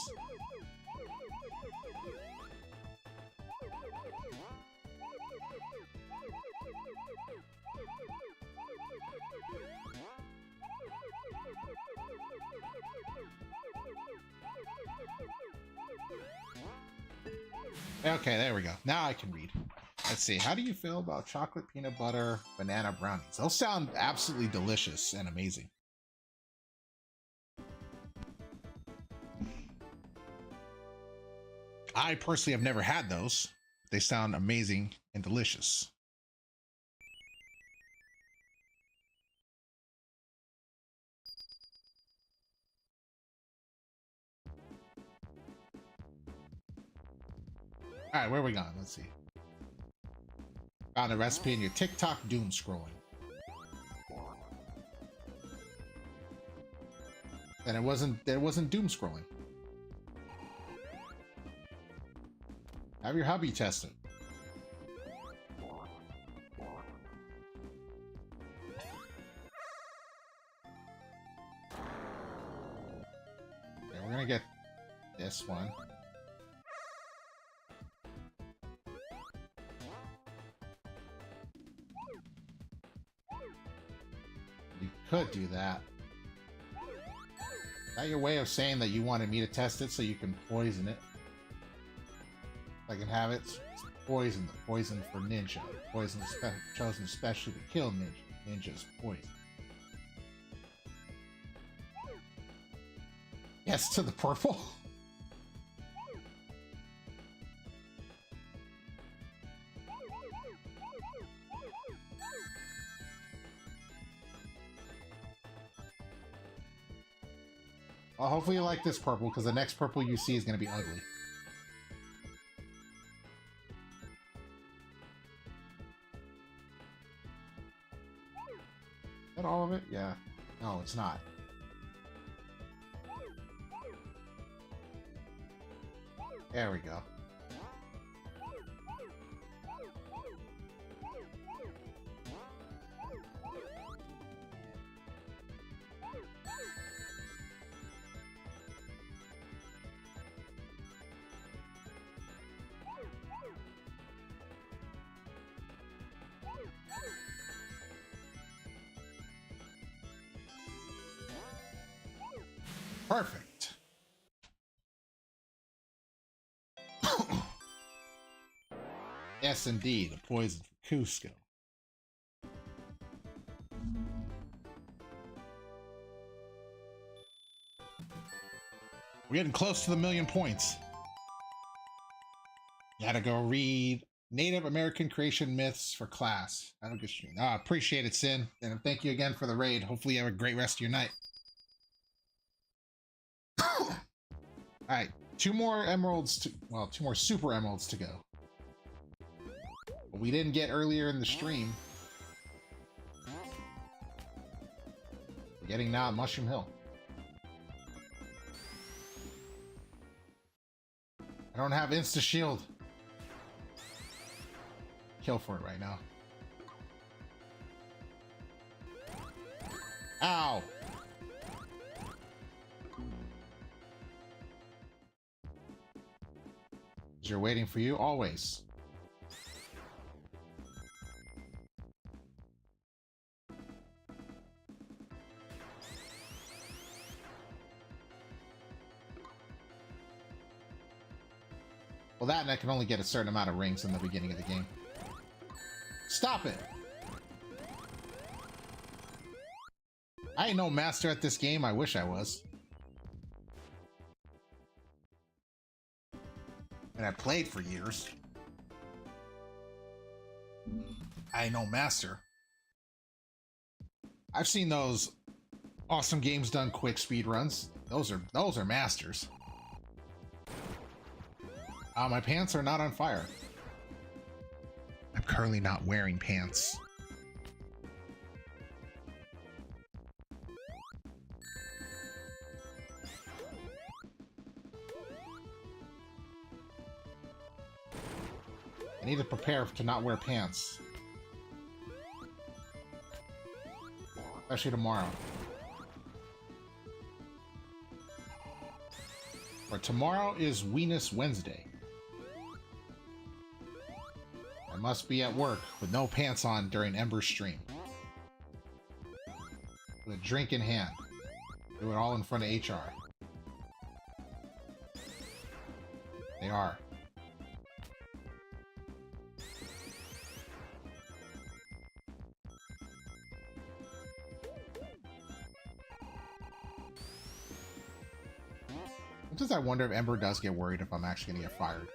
Okay, there we go. Now I can read. Let's see. How do you feel about chocolate, peanut butter, banana brownies? Those sound absolutely delicious and amazing. I personally have never had those. They sound amazing and delicious. All right, where are we going? Let's see. Found a recipe in your TikTok doom scrolling. And it wasn't doom scrolling. Have your hubby test it. Okay, we're gonna get this one. You could do that. Is that your way of saying that you wanted me to test it so you can poison it? I can have it. It's poison. The poison for ninja. Poison chosen especially to kill ninjas. Poison. Yes to the purple. Well, hopefully you like this purple, because the next purple you see is going to be ugly. Is that all of it? Yeah. No, it's not. There we go. Perfect. Yes, indeed, a poison for Cusco. We're getting close to the 1,000,000 points. You gotta go read Native American Creation Myths for class. Have a good stream. I appreciate it, Sin. And thank you again for the raid. Hopefully you have a great rest of your night. Alright, 2 more emeralds to, well, 2 more super emeralds to go. What we didn't get earlier in the stream. We're getting now at Mushroom Hill. I don't have Insta Shield. Kill for it right now. Ow! You're waiting for you always. Well, that and I can only get a certain amount of rings in the beginning of the game. Stop it! I ain't no master at this game. I wish I was. And I played for years. I ain't no master. I've seen those awesome games done quick speed runs. Those are masters. My pants are not on fire. I'm currently not wearing pants. I need to prepare to not wear pants. Especially tomorrow. Or tomorrow is Weenus Wednesday. I must be at work with no pants on during Ember's stream. With a drink in hand. Do it all in front of HR. They are. Sometimes I wonder if Ember does get worried if I'm actually gonna get fired.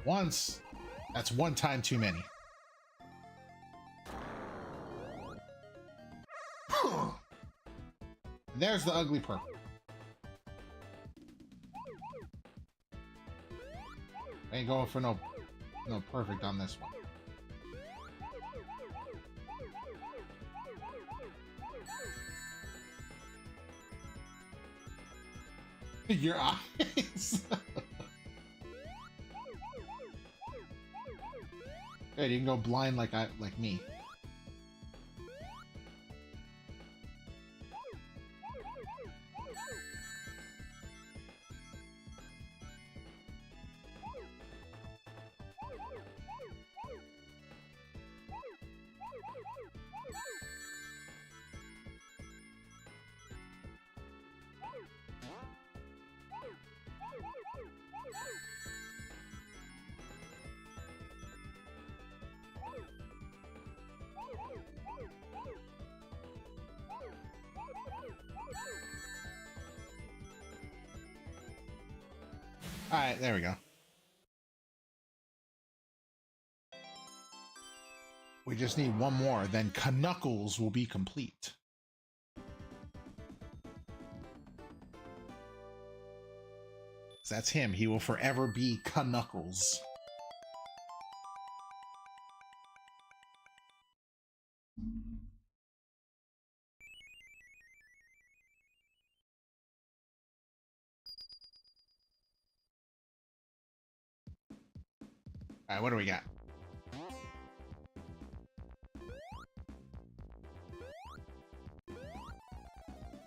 Once, that's one time too many. There's the ugly purple. I ain't going for no perfect on this one. Your eyes. Good, you can go blind like me. Alright, there we go. We just need one more, then Knuckles will be complete. So that's him. He will forever be Knuckles. Alright, what do we got?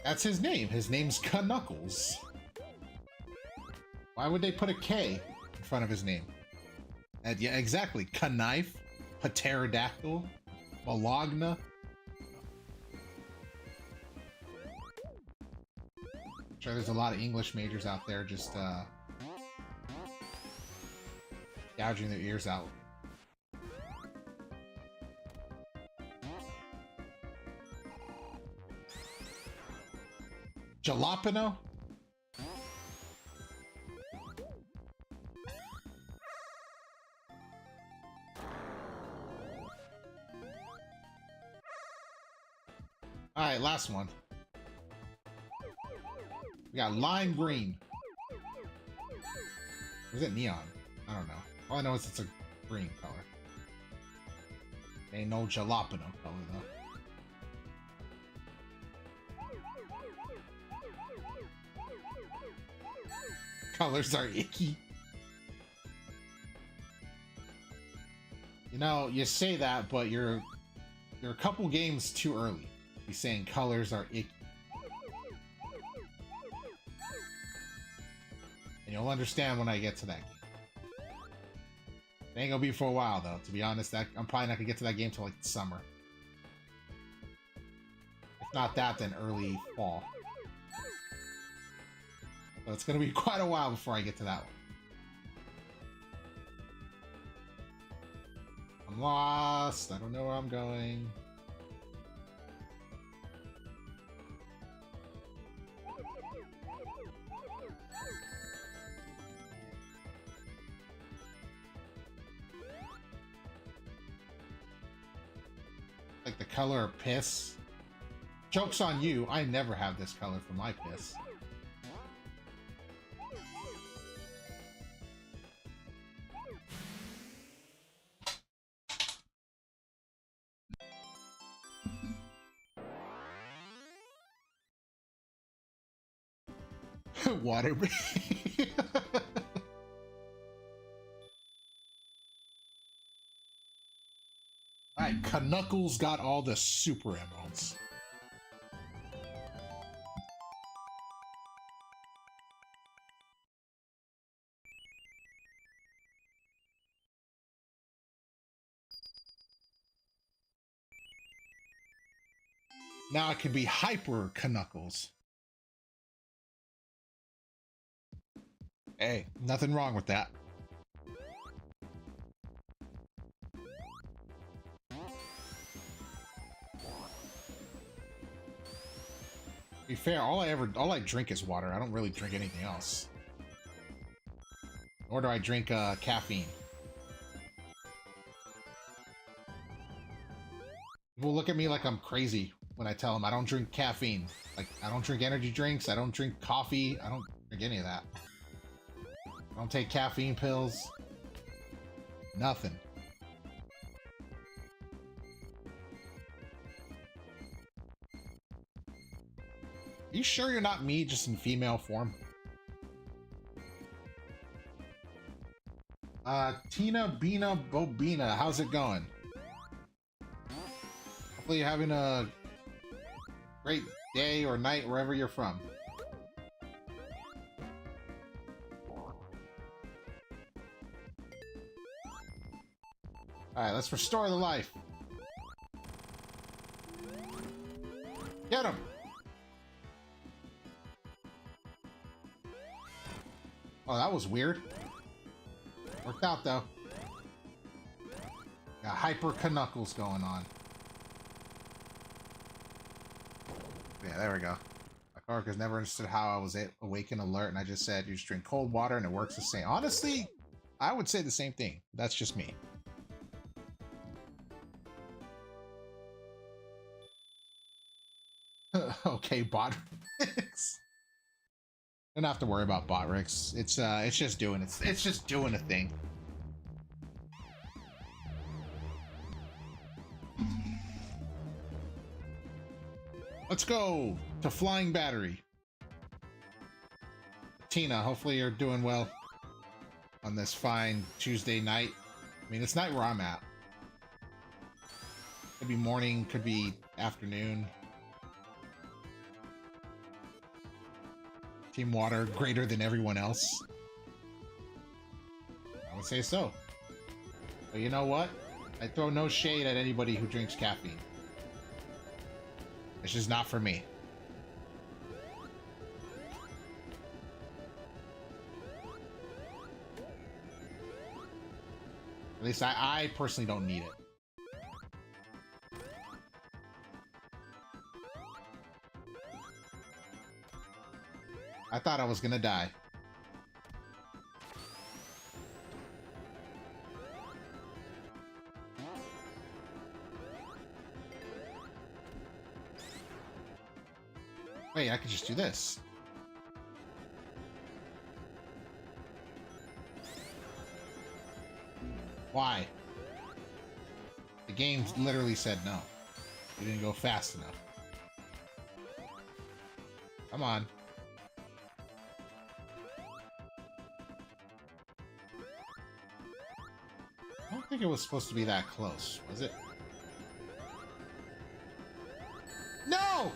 That's his name. His name's Knuckles. Why would they put a K in front of his name? And yeah, exactly. Knife, pterodactyl, Bologna. I'm sure there's a lot of English majors out there just gouging their ears out. Jalapeno? Alright, last one. We got lime green. Or is it neon? I don't know. All I know is it's a green color. Ain't no jalapeno color though. Colors are icky. You know, you say that, but you're a couple games too early. You're saying colors are icky. And you'll understand when I get to that game. It ain't gonna be for a while though, to be honest. I'm probably not gonna get to that game till like summer. If not that, then early fall. So it's gonna be quite a while before I get to that one. I'm lost. I don't know where I'm going. color of piss? Joke's on you, I never have this color for my piss. Water. Alright, Knuckles got all the super emeralds. Now it can be Hyper Knuckles. Hey, nothing wrong with that. To be fair, all I drink is water. I don't really drink anything else. Nor do I drink caffeine. People look at me like I'm crazy when I tell them I don't drink caffeine. Like, I don't drink energy drinks, I don't drink coffee, I don't drink any of that. I don't take caffeine pills. Nothing. You sure you're not me, just in female form? Tina Bina Bobina, how's it going? Hopefully you're having a great day or night wherever you're from. Alright, let's restore the life. Get him! Oh, that was weird. Worked out, though. Got Hyper Knuckles going on. Yeah, there we go. My coworker has never understood how I was awake and alert, and I just said, you just drink cold water and it works the same. Honestly, I would say the same thing. That's just me. Okay, bot Ricks. Don't have to worry about bot Ricks. It's just doing it's just doing a thing. Let's go to Flying Battery. Tina, hopefully you're doing well on this fine Tuesday night. I mean, it's night where I'm at. Could be morning, could be afternoon. Team Water greater than everyone else. I would say so. But you know what? I throw no shade at anybody who drinks caffeine. It's just not for me. At least I personally don't need it. I thought I was gonna die. Wait, I could just do this. Why? The game literally said no. You didn't go fast enough. Come on. I don't think it was supposed to be that close, was it? No!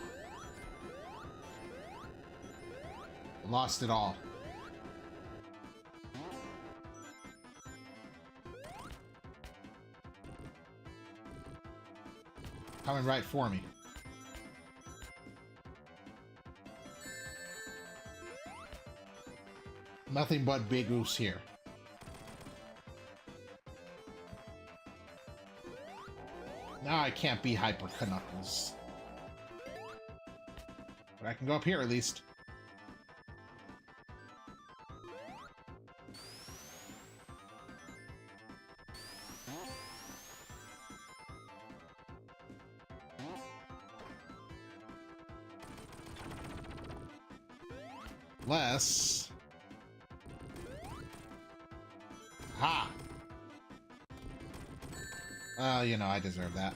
Lost it all. Coming right for me. Nothing but big oofs here. Now I can't be Hyper Knuckles. But I can go up here at least. Unless... Ha! You know, I deserve that.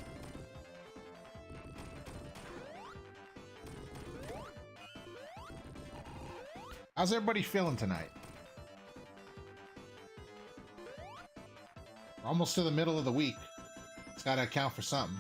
How's everybody feeling tonight? We're almost to the middle of the week. It's gotta account for something.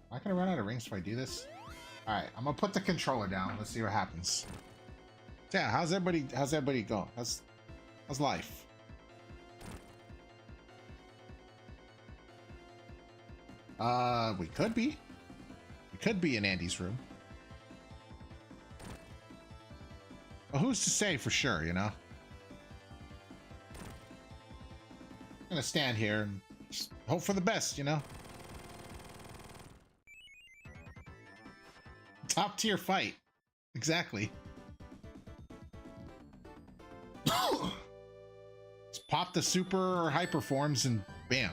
Am I gonna run out of rings if I do this? Alright, I'm gonna put the controller down. Let's see what happens. Yeah, how's everybody going? How's life? We could be. We could be in Andy's room. Well, who's to say for sure, you know? I'm gonna stand here and just hope for the best, you know? Top tier fight. Exactly. Just pop the super or hyper forms and bam.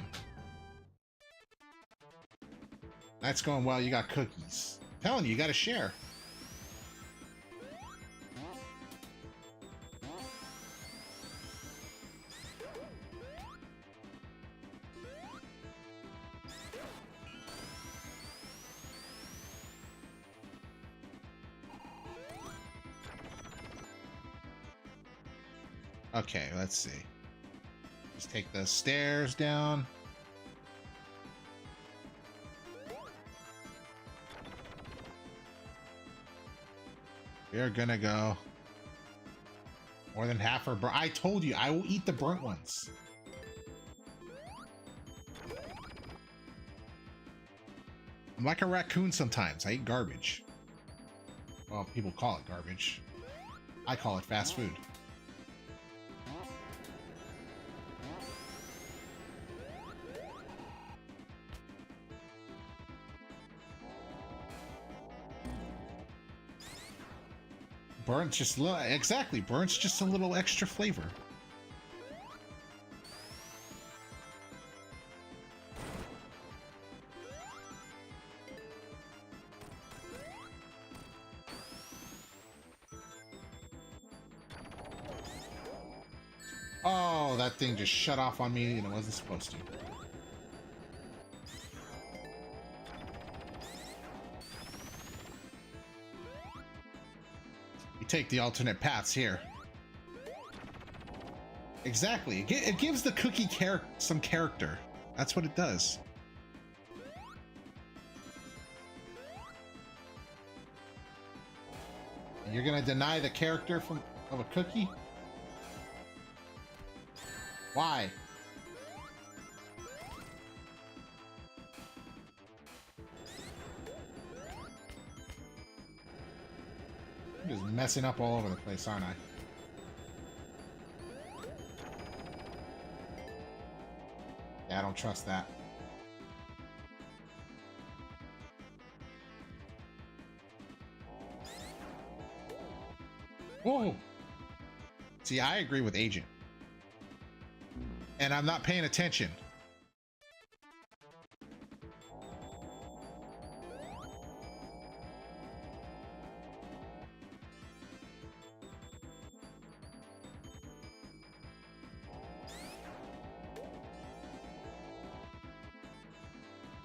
That's going well. You got cookies. I'm telling you, you got to share. Okay, let's see. Just take the stairs down. We're gonna go. More than half are burnt. I told you, I will eat the burnt ones. I'm like a raccoon sometimes. I eat garbage. Well, people call it garbage. I call it fast food. Burnt's just exactly. Burnt's just a little extra flavor. Oh, that thing just shut off on me and it wasn't supposed to. Take the alternate paths here. Exactly. It gives the cookie some character. That's what it does. And you're gonna deny the character of a cookie? Why? I'm just messing up all over the place, aren't I? Yeah, I don't trust that. Whoa! See, I agree with Agent. And I'm not paying attention.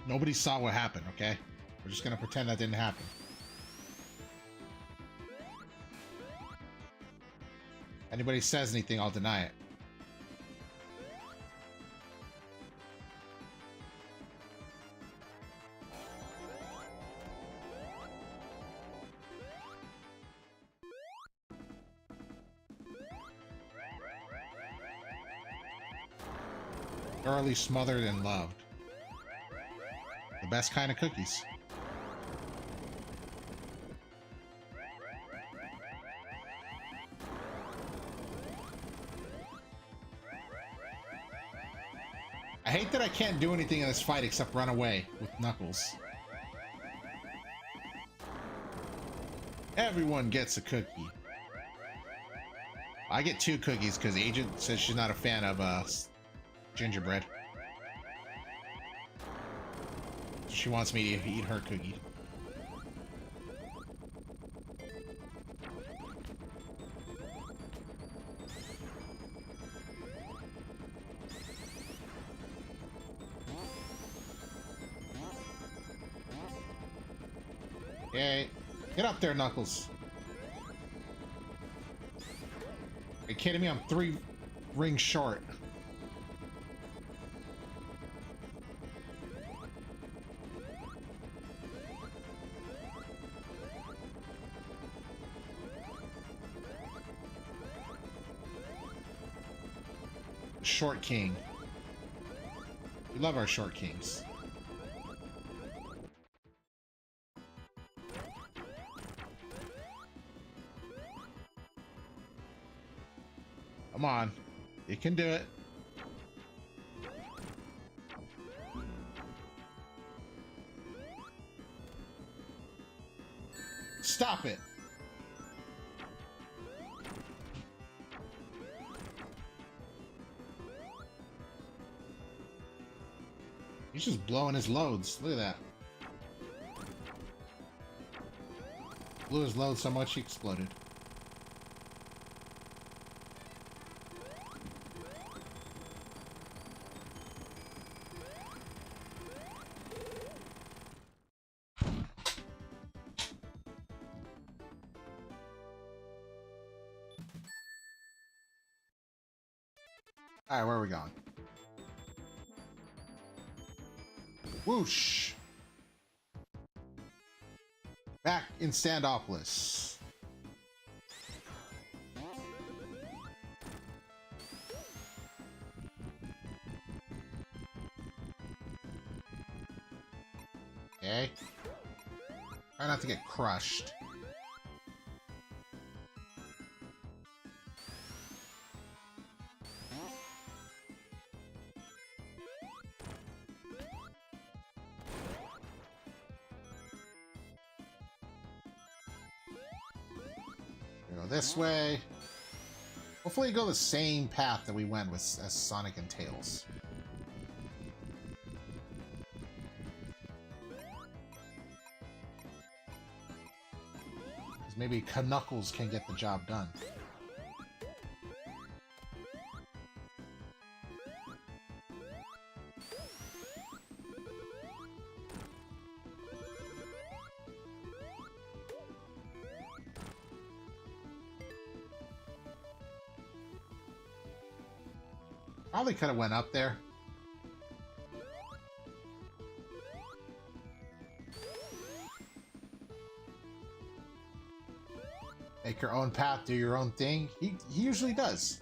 Nobody saw what happened, okay? We're just gonna pretend that didn't happen. Anybody says anything, I'll deny it. Thoroughly smothered and loved. The best kind of cookies. I hate that I can't do anything in this fight except run away with Knuckles. Everyone gets a cookie. I get 2 cookies because Agent says she's not a fan of gingerbread. She wants me to eat her cookie. Okay, get up there, Knuckles. Are you kidding me? I'm 3 rings short. Short King. We love our Short Kings. Come on. You can do it. Stop it. He's just blowing his loads. Look at that. Blew his load so much he exploded. Alright, where are we going? Whoosh! Back in Standopolis. Okay. Try not to get crushed. Go this way. Hopefully go the same path that we went with as Sonic and Tails. Because maybe Knuckles can get the job done. Probably could have went up there. Make your own path, do your own thing. He usually does.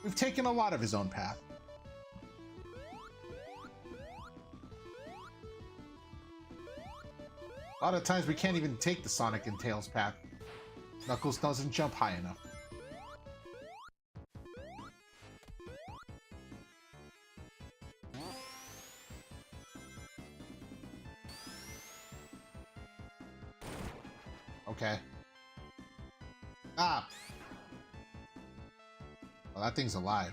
We've taken a lot of his own path. A lot of times we can't even take the Sonic and Tails path. Knuckles doesn't jump high enough. Okay. Ah! Well, that thing's alive.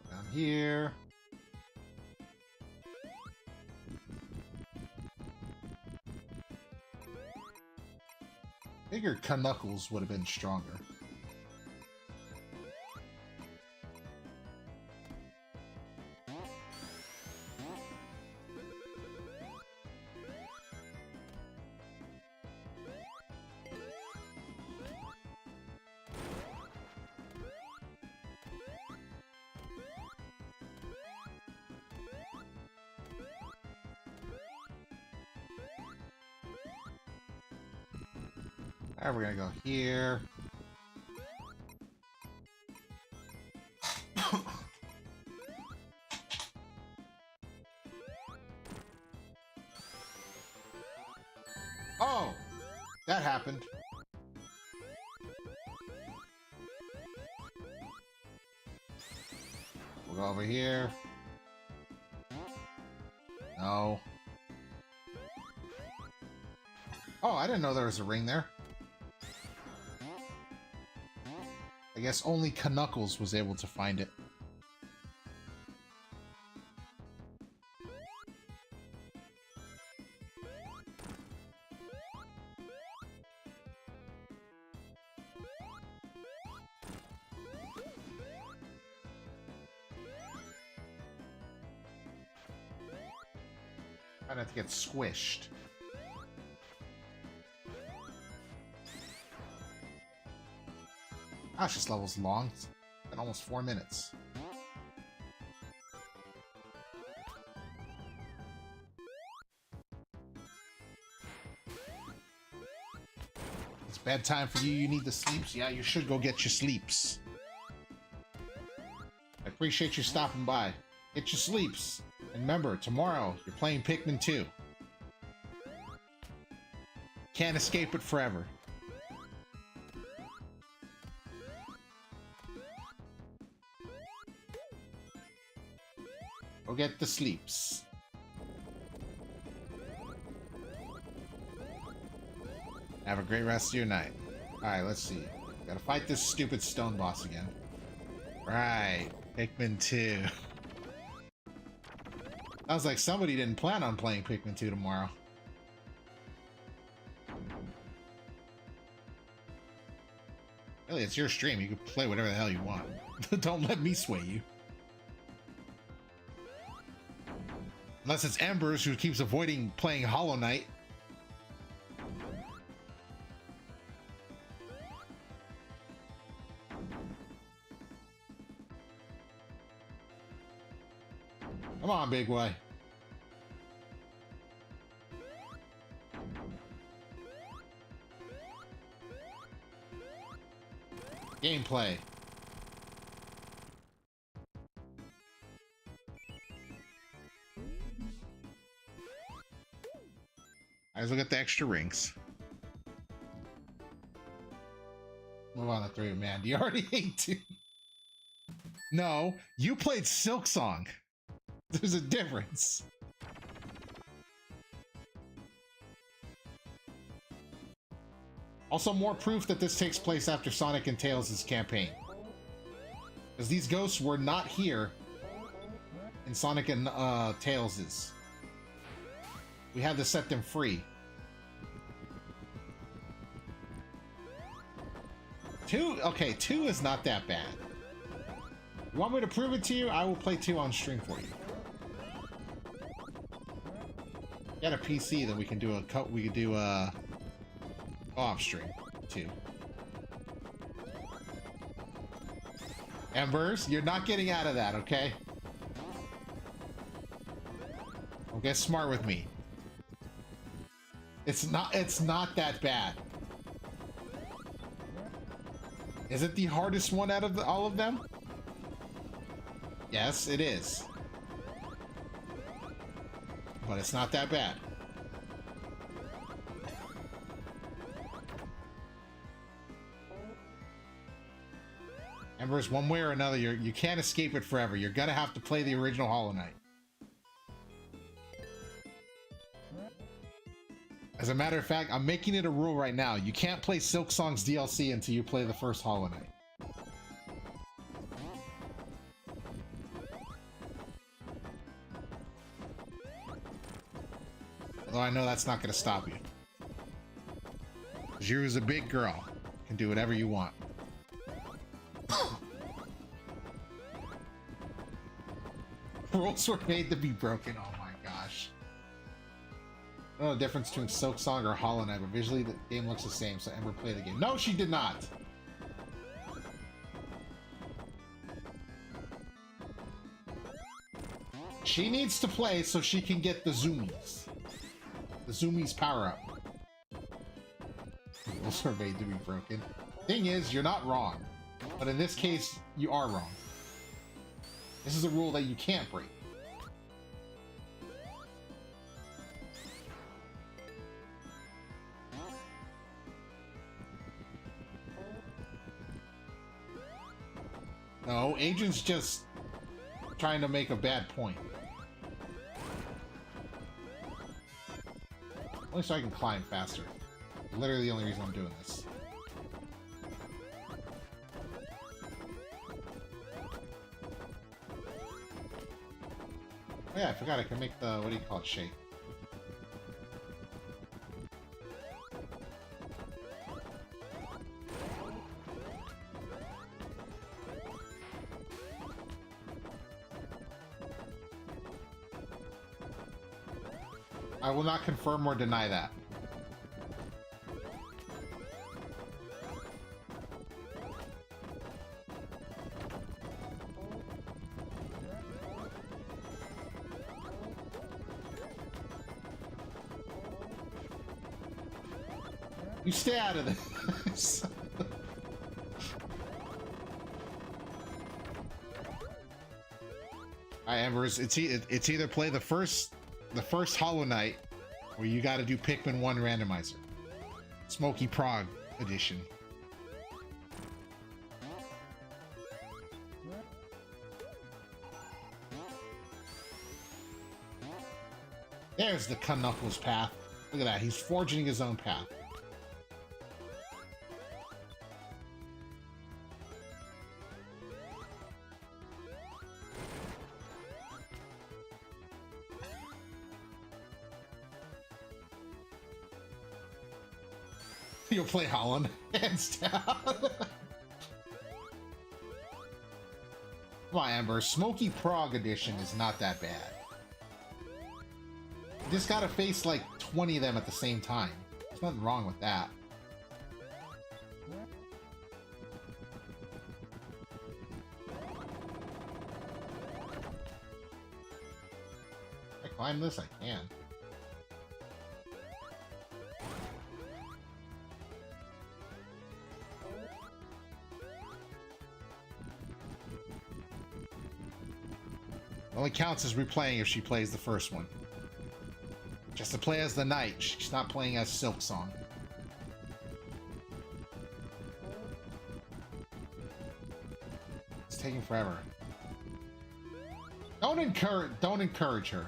Down here. Figured Knuckles would have been stronger. Alright, we're gonna go here. Oh! That happened. We'll go over here. No. Oh, I didn't know there was a ring there. I guess only Knuckles was able to find it. Try not to get squished. Gosh, this level's long. It's been almost 4 minutes. It's bedtime for you. You need the sleeps. Yeah, you should go get your sleeps. I appreciate you stopping by. Get your sleeps. And remember, tomorrow you're playing Pikmin 2. Can't escape it forever. Go get the sleeps. Have a great rest of your night. Alright, let's see. Gotta fight this stupid stone boss again. Right, Pikmin 2. Sounds like somebody didn't plan on playing Pikmin 2 tomorrow. Really, it's your stream. You can play whatever the hell you want. Don't let me sway you. Unless it's Embers who keeps avoiding playing Hollow Knight. Come on, big boy. Gameplay. Let's look at the extra rings. Move on to 3, man. You already ate 2. No, you played Silk Song. There's a difference. Also, more proof that this takes place after Sonic and Tails' campaign. Because these ghosts were not here in Sonic and Tails'. We had to set them free. 2? Okay, 2 is not that bad. You want me to prove it to you? I will play 2 on stream for you. Got a PC that we can do a off stream 2. Embers, you're not getting out of that, okay? Don't get smart with me. It's not that bad. Is it the hardest one out of all of them? Yes, it is. But it's not that bad. Embers, one way or another, you can't escape it forever. You're gonna have to play the original Hollow Knight. As a matter of fact, I'm making it a rule right now. You can't play Silk Song's DLC until you play the first Hollow Knight. Although I know that's not going to stop you. Because you're a big girl. You can do whatever you want. Rules were made to be broken. Oh my gosh. I don't know the difference between Silk Song or Hollow Knight, but visually the game looks the same, so Ember played the game. No, she did not! She needs to play so she can get the Zoomies. The Zoomies power-up. Rules are made to be broken. Thing is, you're not wrong. But in this case, you are wrong. This is a rule that you can't break. No, Agent's just trying to make a bad point. Only so I can climb faster. Literally the only reason I'm doing this. Oh yeah, I forgot I can make the, what do you call it, shake. I will not confirm or deny that. You stay out of this. Alright, Embers, it's either play the first Hollow Knight, or you got to do Pikmin 1 randomizer, Smoky Prog edition. There's the Knuckles path. Look at that, he's forging his own path. You'll play Holland, hands down. Come on, Amber. Smoky Prog edition is not that bad. You just gotta face like 20 of them at the same time. There's nothing wrong with that. If I climb this, I can. Only counts as replaying if she plays the first one. Just to play as the knight. She's not playing as Silk Song. It's taking forever. Don't encourage her.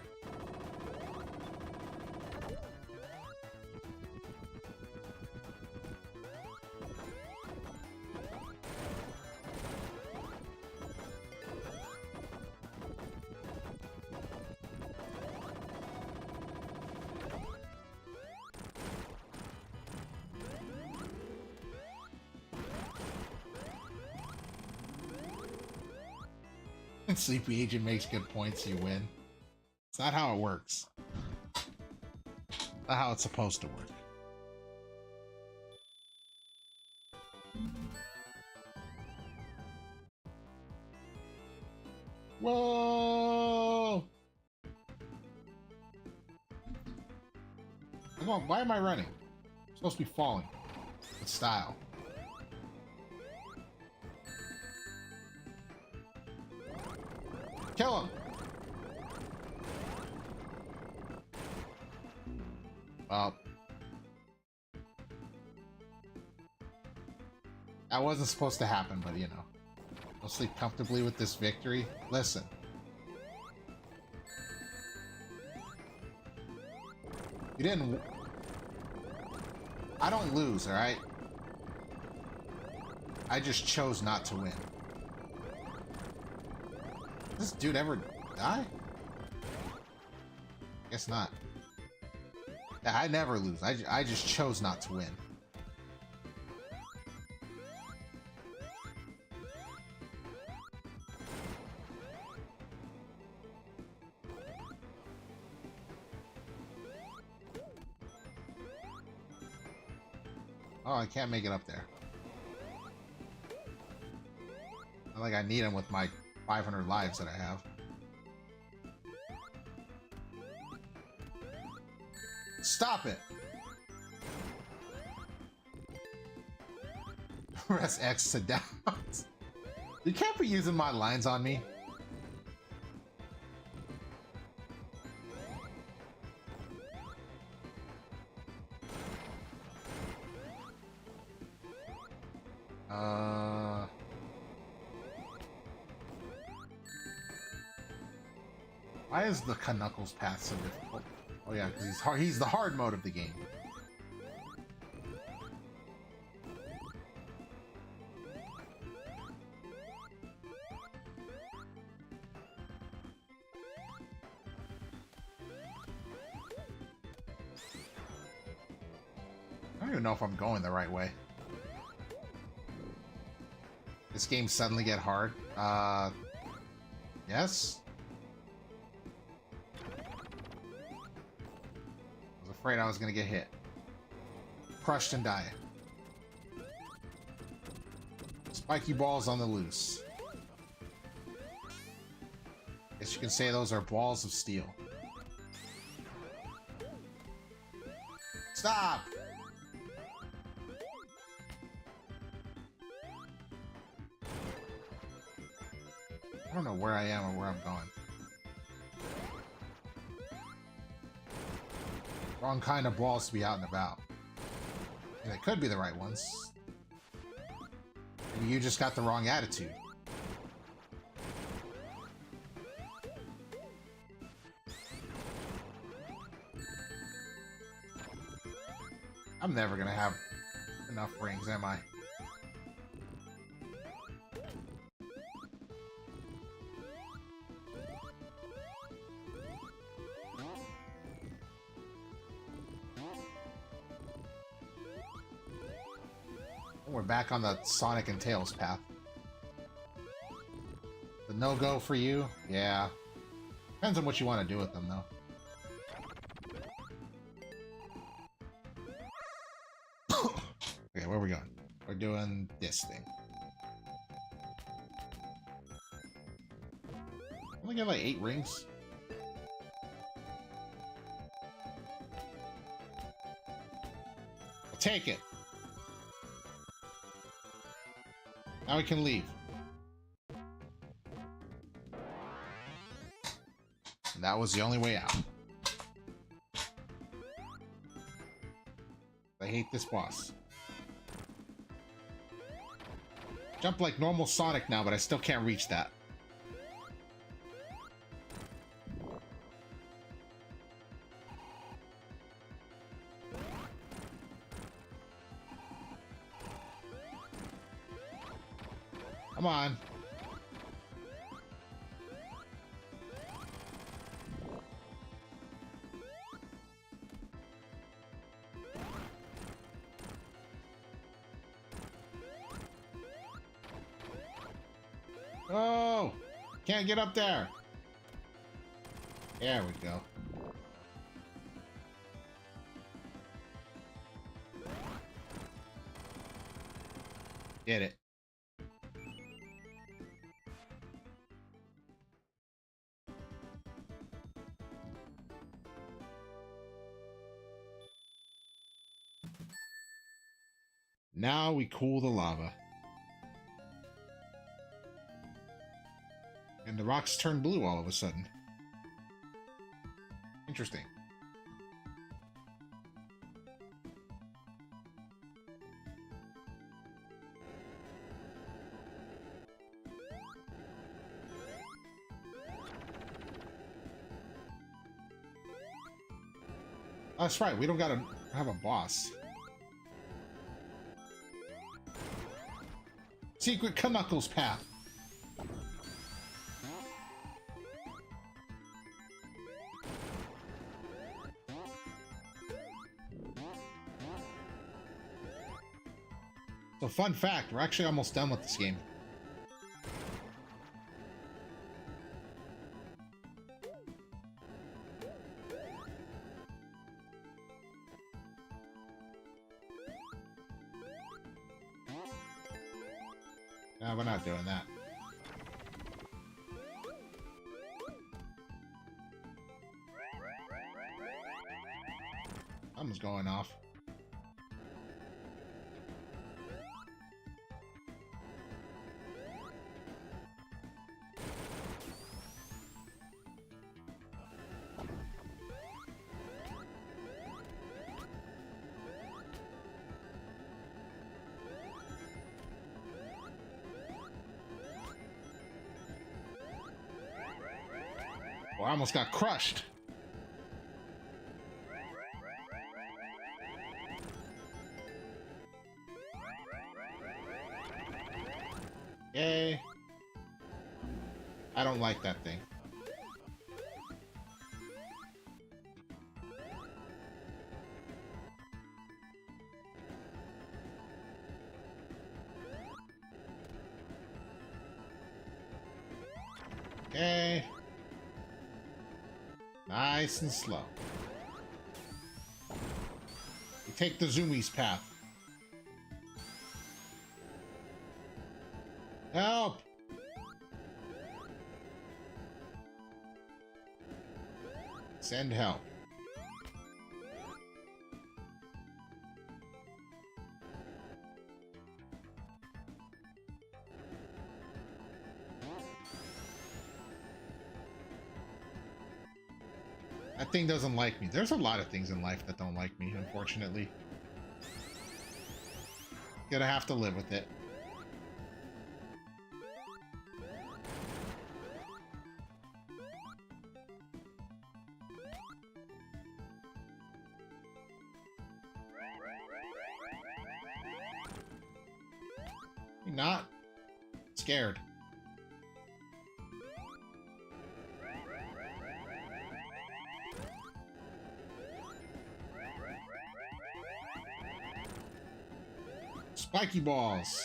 Sleepy Agent makes good points, you win. It's not how it works. Not how it's supposed to work. Whoa! Come on, why am I running? I'm supposed to be falling. With style. Kill him! Well, that wasn't supposed to happen, but you know, I'll sleep comfortably with this victory. Listen, you didn't. I don't lose, all right? I just chose not to win. Does this dude ever die? Guess not. Yeah, I never lose. I just chose not to win. Oh, I can't make it up there. Not like I need him with my 500 lives that I have. Stop it! Press X to down. You can't be using my lines on me. Why is the Knuckles path so difficult? Oh yeah, because he's the hard mode of the game. even know if I'm going the right way. This game suddenly get hard. Yes? I was afraid I was gonna get hit. Crushed and die. Spiky balls on the loose. Guess you can say those are balls of steel. Stop! I don't know where I am or where I'm going. Wrong kind of balls to be out and about. And it could be the right ones. Maybe you just got the wrong attitude. I'm never gonna have enough rings, am I? We're back on the Sonic and Tails path. The no-go for you? Yeah. Depends on what you want to do with them, though. Okay, where are we going? We're doing this thing. Only got like 8 rings. I'll take it. Now we can leave. And that was the only way out. I hate this boss. Jump like normal Sonic now, but I still can't reach that. Come on. Oh! Can't get up there. There we go. Get it. Now we cool the lava. And the rocks turn blue all of a sudden. Interesting. Oh, that's right, we don't gotta have a boss. Secret Knuckles path. So fun fact, we're actually almost done with this game. No, we're not doing that. Something's going off. Oh, I almost got crushed. Yay. I don't like that thing. Okay. Nice and slow. We take the zoomies path. Help! Send help. That thing doesn't like me. There's a lot of things in life that don't like me, unfortunately. Gonna have to live with it. You're not scared. Spiky balls.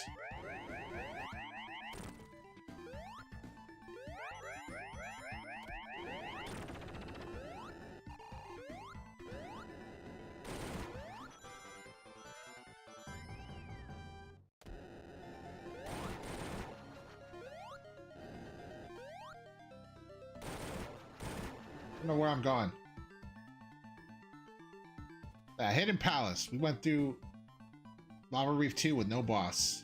I don't know where I'm going. Hidden Palace. We went through Lava Reef 2 with no boss.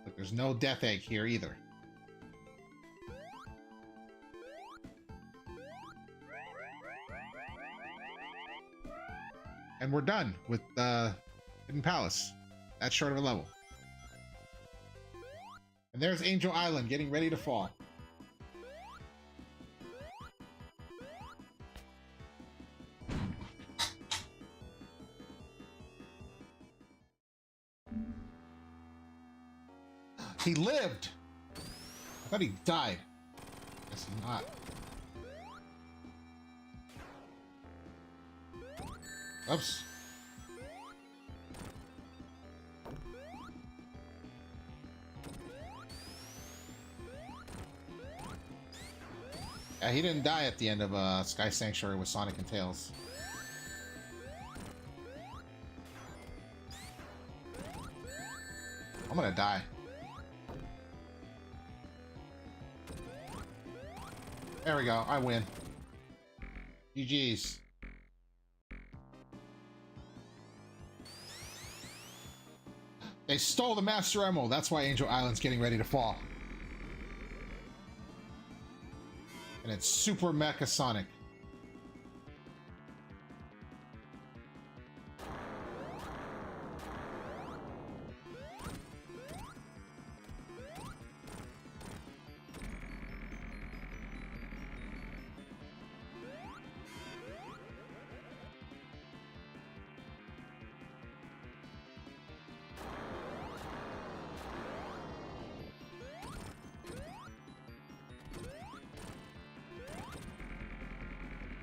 But there's no death egg here either. And we're done with Hidden Palace. That's short of a level. And there's Angel Island getting ready to fall. He lived! I thought he died. Guess he's not. Oops. Yeah, he didn't die at the end of Sky Sanctuary with Sonic and Tails. I'm gonna die. There we go, I win. GG's. They stole the Master Emerald, that's why Angel Island's getting ready to fall. And it's Super Mecha Sonic.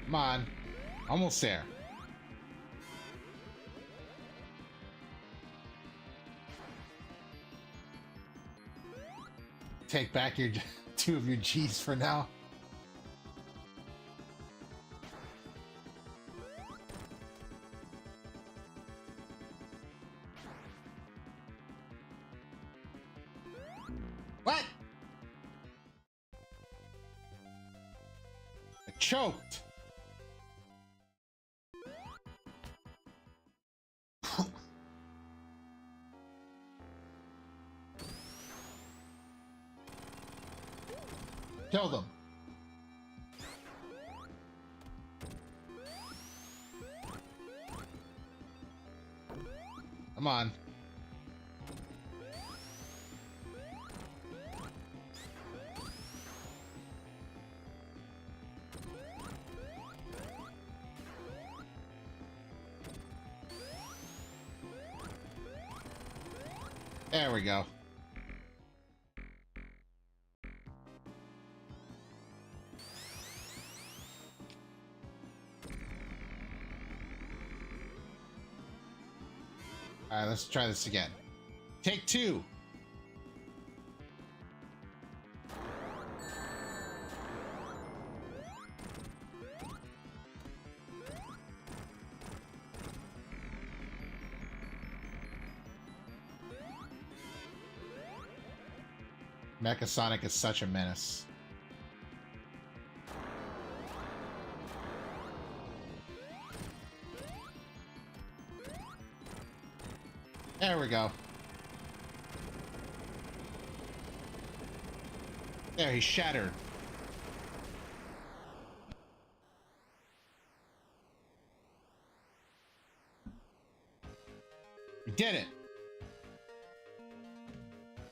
Come on. Almost there. Take back your 2 of your G's for now. What? I choked. Kill them. Come on. There we go. Alright, let's try this again. Take 2. Mecha Sonic is such a menace. There we go. There, he's shattered. We did it.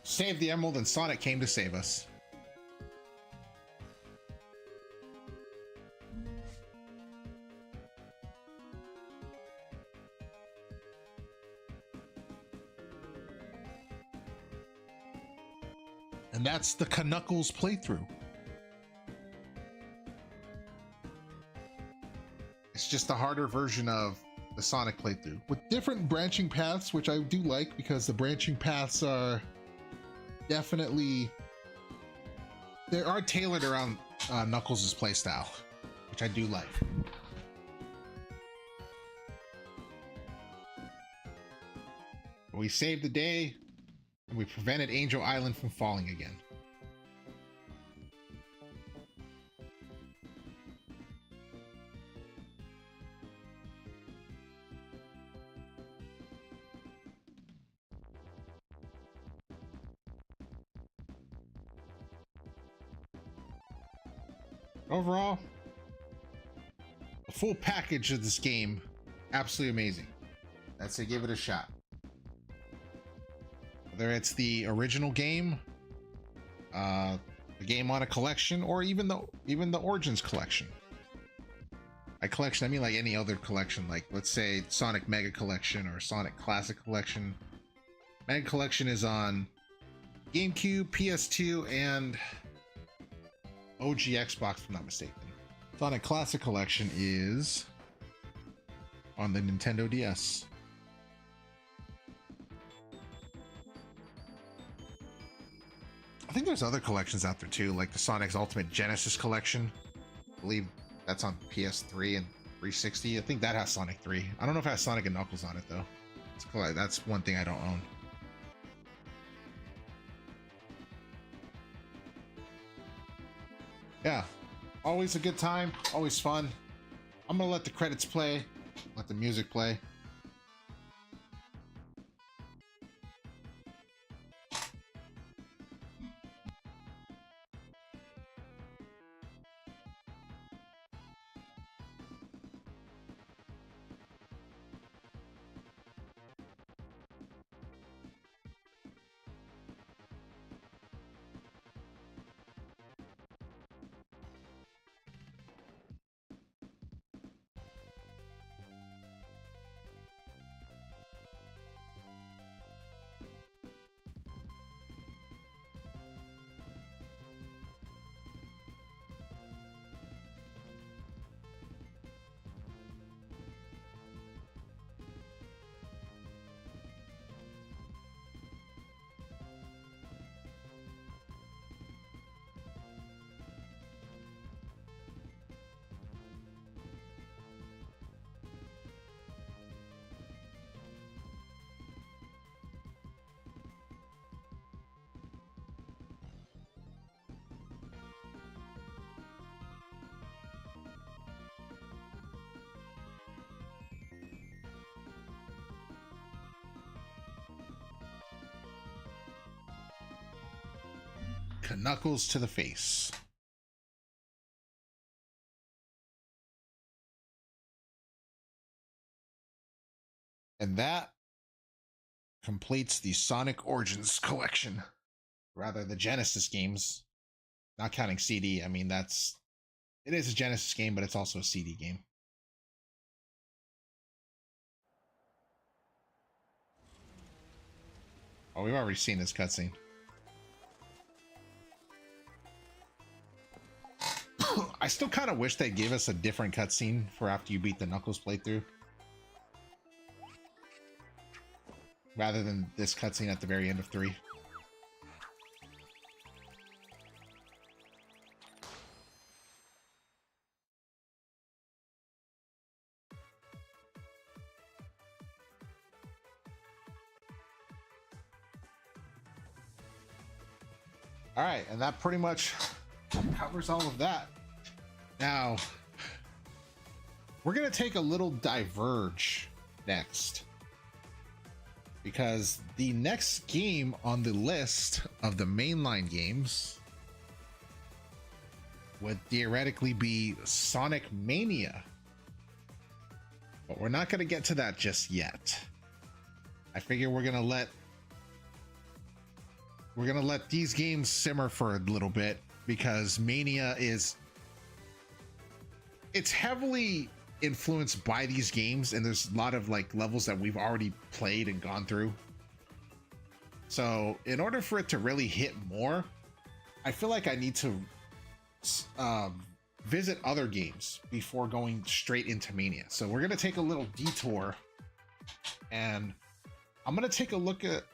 Saved the emerald and Sonic came to save us. And that's the Knuckles playthrough. It's just a harder version of the Sonic playthrough with different branching paths, which I do like because the branching paths are definitely, they are tailored around Knuckles' playstyle, which I do like. We saved the day, and we prevented Angel Island from falling again. Overall, the full package of this game, absolutely amazing. I'd say give it a shot. Whether it's the original game, the game on a collection, or even the Origins collection. By collection, I mean like any other collection, like let's say Sonic Mega Collection or Sonic Classic Collection. Mega Collection is on GameCube, PS2, and OG Xbox, if I'm not mistaken. Sonic Classic Collection is on the Nintendo DS. I think there's other collections out there too, like the Sonic's Ultimate Genesis Collection. I believe that's on PS3 and 360. I think that has Sonic 3. I don't know if it has Sonic and Knuckles on it though. It's cool. That's one thing I don't own. Yeah, always a good time, always fun. I'm gonna let the credits play, let the music play. Knuckles to the face. And that completes the Sonic Origins collection. Rather, the Genesis games. Not counting CD. I mean, it is a Genesis game, but it's also a CD game. Oh, we've already seen this cutscene. I still kind of wish they gave us a different cutscene for after you beat the Knuckles playthrough. Rather than this cutscene at the very end of 3. All right, and that pretty much covers all of that. Now, we're gonna take a little diverge next, because the next game on the list of the mainline games would theoretically be Sonic Mania. But we're not going to get to that just yet. I figure we're going to let these games simmer for a little bit, because Mania it's heavily influenced by these games, and there's a lot of like levels that we've already played and gone through. So in order for it to really hit more, I feel like I need to visit other games before going straight into Mania. So we're gonna take a little detour, and I'm gonna take a look at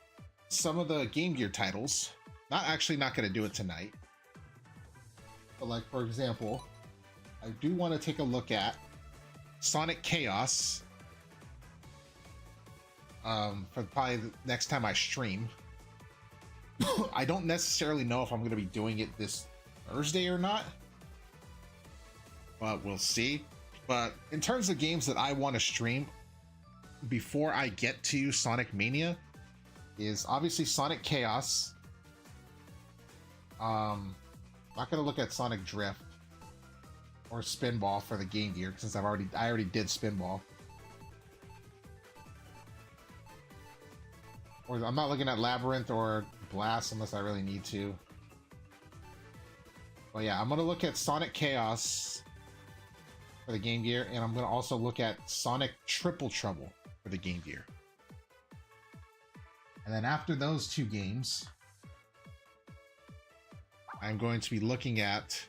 some of the Game Gear titles. Not gonna do it tonight, but like, for example, I do want to take a look at Sonic Chaos for probably the next time I stream. I don't necessarily know if I'm going to be doing it this Thursday or not, but we'll see. But in terms of games that I want to stream before I get to Sonic Mania is obviously Sonic Chaos. Not going to look at Sonic Drift or Spinball for the Game Gear, since I already did Spinball. Or I'm not looking at Labyrinth or Blast unless I really need to. But yeah, I'm gonna look at Sonic Chaos for the Game Gear, and I'm gonna also look at Sonic Triple Trouble for the Game Gear. And then after those two games, I'm going to be looking at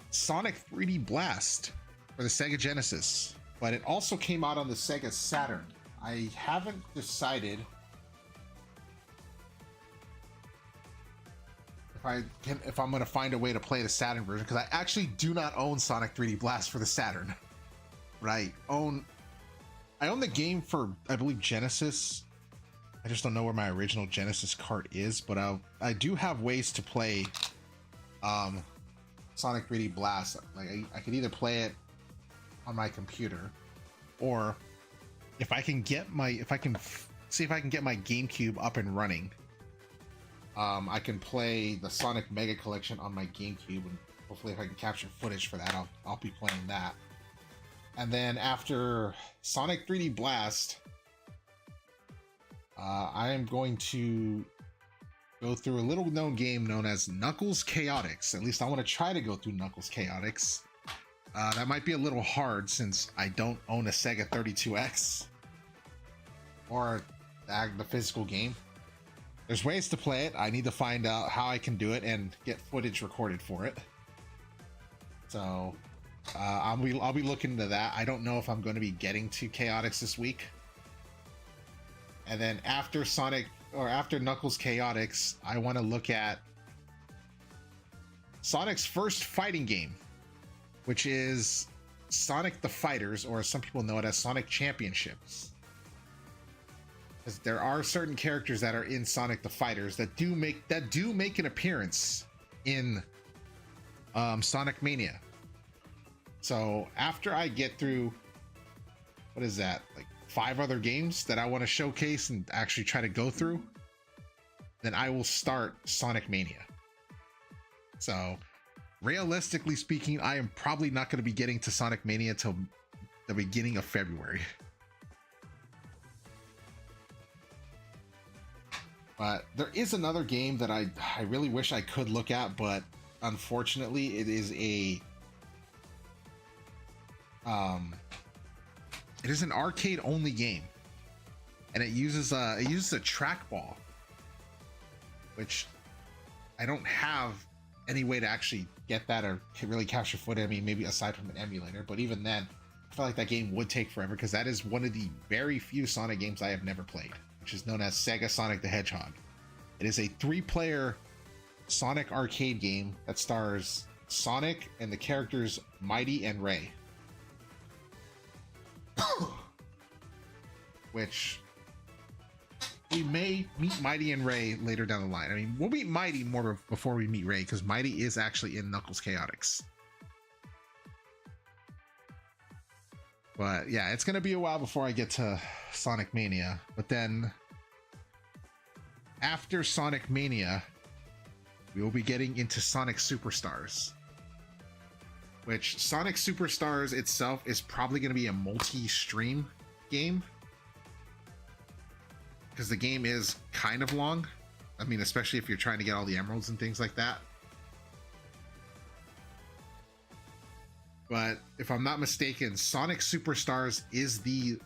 Sonic 3D Blast for the Sega Genesis, but it also came out on the Sega Saturn. I haven't decided if I'm going to find a way to play the Saturn version, because I actually do not own Sonic 3D Blast for the Saturn. Right? I own the game for, I believe, Genesis. I just don't know where my original Genesis cart is, but I do have ways to play Sonic 3D Blast. Like I could either play it on my computer, or if I can see if I can get my GameCube up and running, I can play the Sonic Mega Collection on my GameCube, and hopefully if I can capture footage for that, I'll be playing that. And then after Sonic 3D Blast, I am going to go through a little known game known as Knuckles Chaotix. At least I want to try to go through Knuckles Chaotix. That might be a little hard since I don't own a Sega 32X or the physical game. There's ways to play it. I need to find out how I can do it and get footage recorded for it. So I'll be looking into that. I don't know if I'm going to be getting to Chaotix this week. And then after Knuckles Chaotix, I want to look at Sonic's first fighting game, which is Sonic the Fighters, or some people know it as Sonic Championships. Because there are certain characters that are in Sonic the Fighters that do make an appearance in Sonic Mania. So after I get through, what is that, like 5 other games that I want to showcase and actually try to go through, then I will start Sonic Mania. So realistically speaking, I am probably not going to be getting to Sonic Mania till the beginning of February. But there is another game that I really wish I could look at, but unfortunately it is an arcade only game, and it uses a trackball, which I don't have any way to actually get that or really capture footage. I mean, maybe aside from an emulator, but even then, I feel like that game would take forever, because that is one of the very few Sonic games I have never played, which is known as Sega Sonic the Hedgehog. It is a 3-player Sonic arcade game that stars Sonic and the characters Mighty and Ray. Which we may meet Mighty and Ray later down the line. I mean, we'll meet Mighty more before we meet Ray, because Mighty is actually in Knuckles Chaotix. But yeah, it's gonna be a while before I get to Sonic Mania. But then after Sonic Mania, we will be getting into Sonic Superstars, which Sonic Superstars itself is probably going to be a multi-stream game, because the game is kind of long. I mean, especially if you're trying to get all the emeralds and things like that. But if I'm not mistaken, Sonic Superstars is the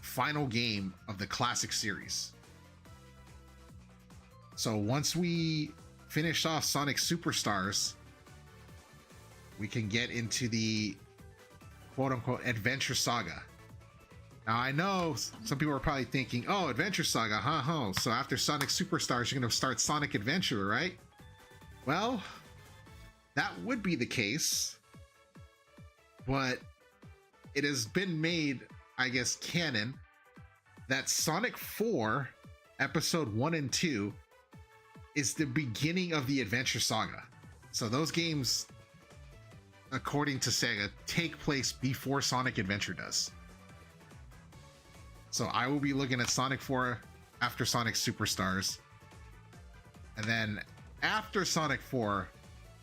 final game of the classic series. So once we finish off Sonic Superstars, we can get into the quote-unquote Adventure Saga. Now, I know some people are probably thinking, oh, Adventure Saga, huh? So after Sonic Superstars, you're going to start Sonic Adventure, right? Well, that would be the case, but it has been made, I guess, canon that Sonic 4, Episode 1 and 2, is the beginning of the Adventure Saga. So those games, according to Sega, take place before Sonic Adventure does. So I will be looking at Sonic 4 after Sonic Superstars. And then after Sonic 4,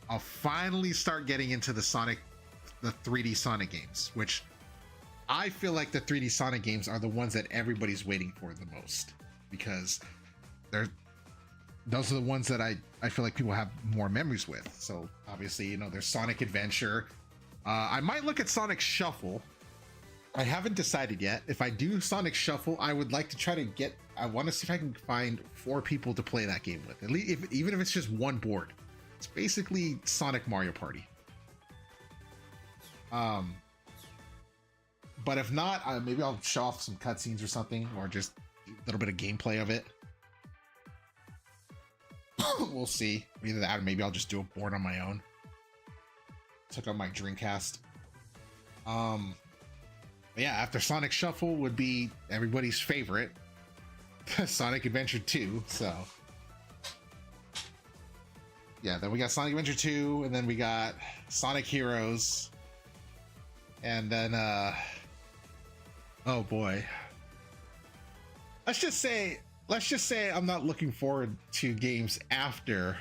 I'll finally start getting into the 3D Sonic games, which I feel like the 3D Sonic games are the ones that everybody's waiting for the most, because those are the ones that I feel like people have more memories with. So obviously, you know, there's Sonic Adventure. I might look at Sonic Shuffle. I haven't decided yet. If I do Sonic Shuffle, I would like to try to I want to see if I can find 4 people to play that game with. At least, even if it's just one board. It's basically Sonic Mario Party. But if not, maybe I'll show off some cutscenes or something, or just a little bit of gameplay of it. We'll see. Either that, or maybe I'll just do a board on my own. Took out my Dreamcast. But yeah, after Sonic Shuffle would be everybody's favorite, Sonic Adventure 2. So yeah, then we got Sonic Adventure 2, and then we got Sonic Heroes, and then oh boy, let's just say I'm not looking forward to games after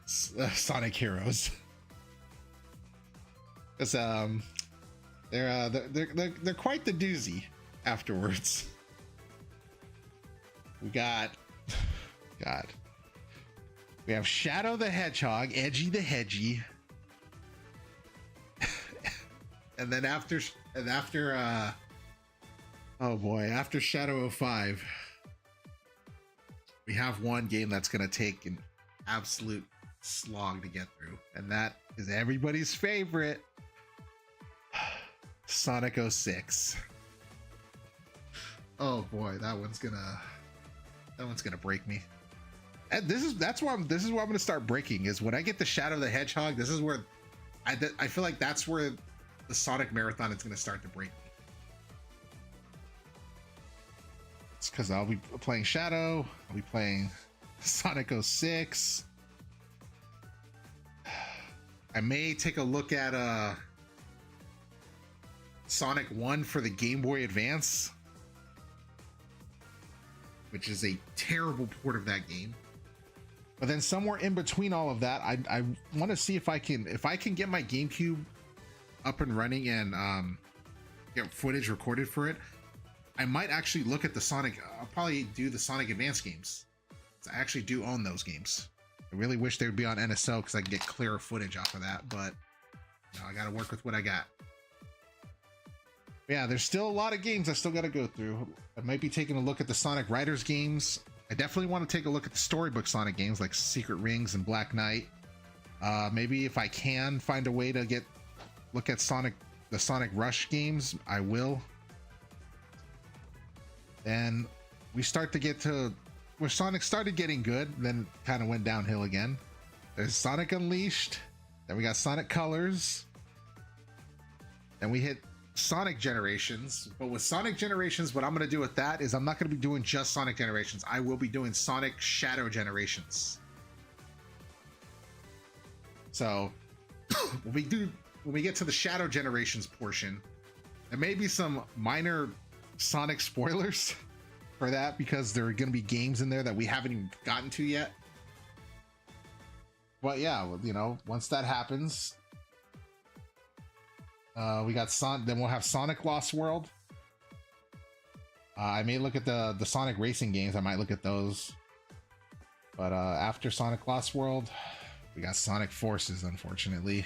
Sonic Heroes, because they're quite the doozy afterwards. We got we have Shadow the Hedgehog, Edgy the Hedgy, and then after oh boy, after Shadow 05, we have one game that's gonna take an absolute slog to get through, and that is everybody's favorite, Sonic 06. Oh boy, that one's gonna break me. And this is where I'm gonna start breaking, is when I get the Shadow the Hedgehog. This is where I feel like that's where the Sonic Marathon is gonna start to break me. It's because I'll be playing Shadow, I'll be playing Sonic 06. I may take a look at Sonic 1 for the Game Boy Advance, which is a terrible port of that game. But then somewhere in between all of that, I want to see if I can get my GameCube up and running and get footage recorded for it. I might actually look at the Sonic. I'll probably do the Sonic Advance games. I actually do own those games. I really wish they would be on NSO because I can get clearer footage off of that, but you know, I got to work with what I got. Yeah, there's still a lot of games I still got to go through. I might be taking a look at the Sonic Riders games. I definitely want to take a look at the storybook Sonic games like Secret Rings and Black Knight. Maybe if I can find a way to look at the Sonic Rush games, I will. Then we start to get to where Sonic started getting good, then kind of went downhill again. There's Sonic Unleashed, then we got Sonic Colors, then we hit Sonic Generations, but with Sonic Generations, what I'm going to do with that is I'm not going to be doing just Sonic Generations. I will be doing Sonic Shadow Generations. So when we get to the Shadow Generations portion, there may be some minor Sonic spoilers for that because there are going to be games in there that we haven't even gotten to yet. But yeah, you know, once that happens, we got then we'll have Sonic Lost World. I may look at the Sonic racing games. I might look at those. But after Sonic Lost World, we got Sonic Forces, unfortunately.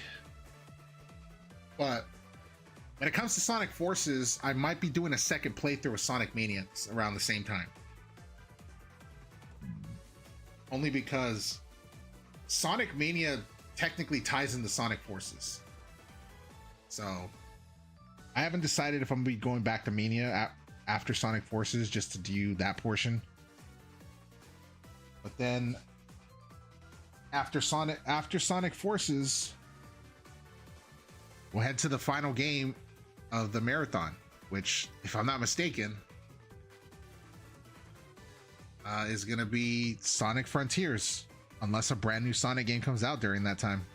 But when it comes to Sonic Forces, I might be doing a second playthrough of Sonic Mania around the same time. Only because Sonic Mania technically ties into Sonic Forces. So I haven't decided if I'm gonna be going back to Mania after Sonic Forces just to do that portion. But then after Sonic Forces, we'll head to the final game of the marathon, which, if I'm not mistaken, is gonna be Sonic Frontiers, unless a brand new Sonic game comes out during that time.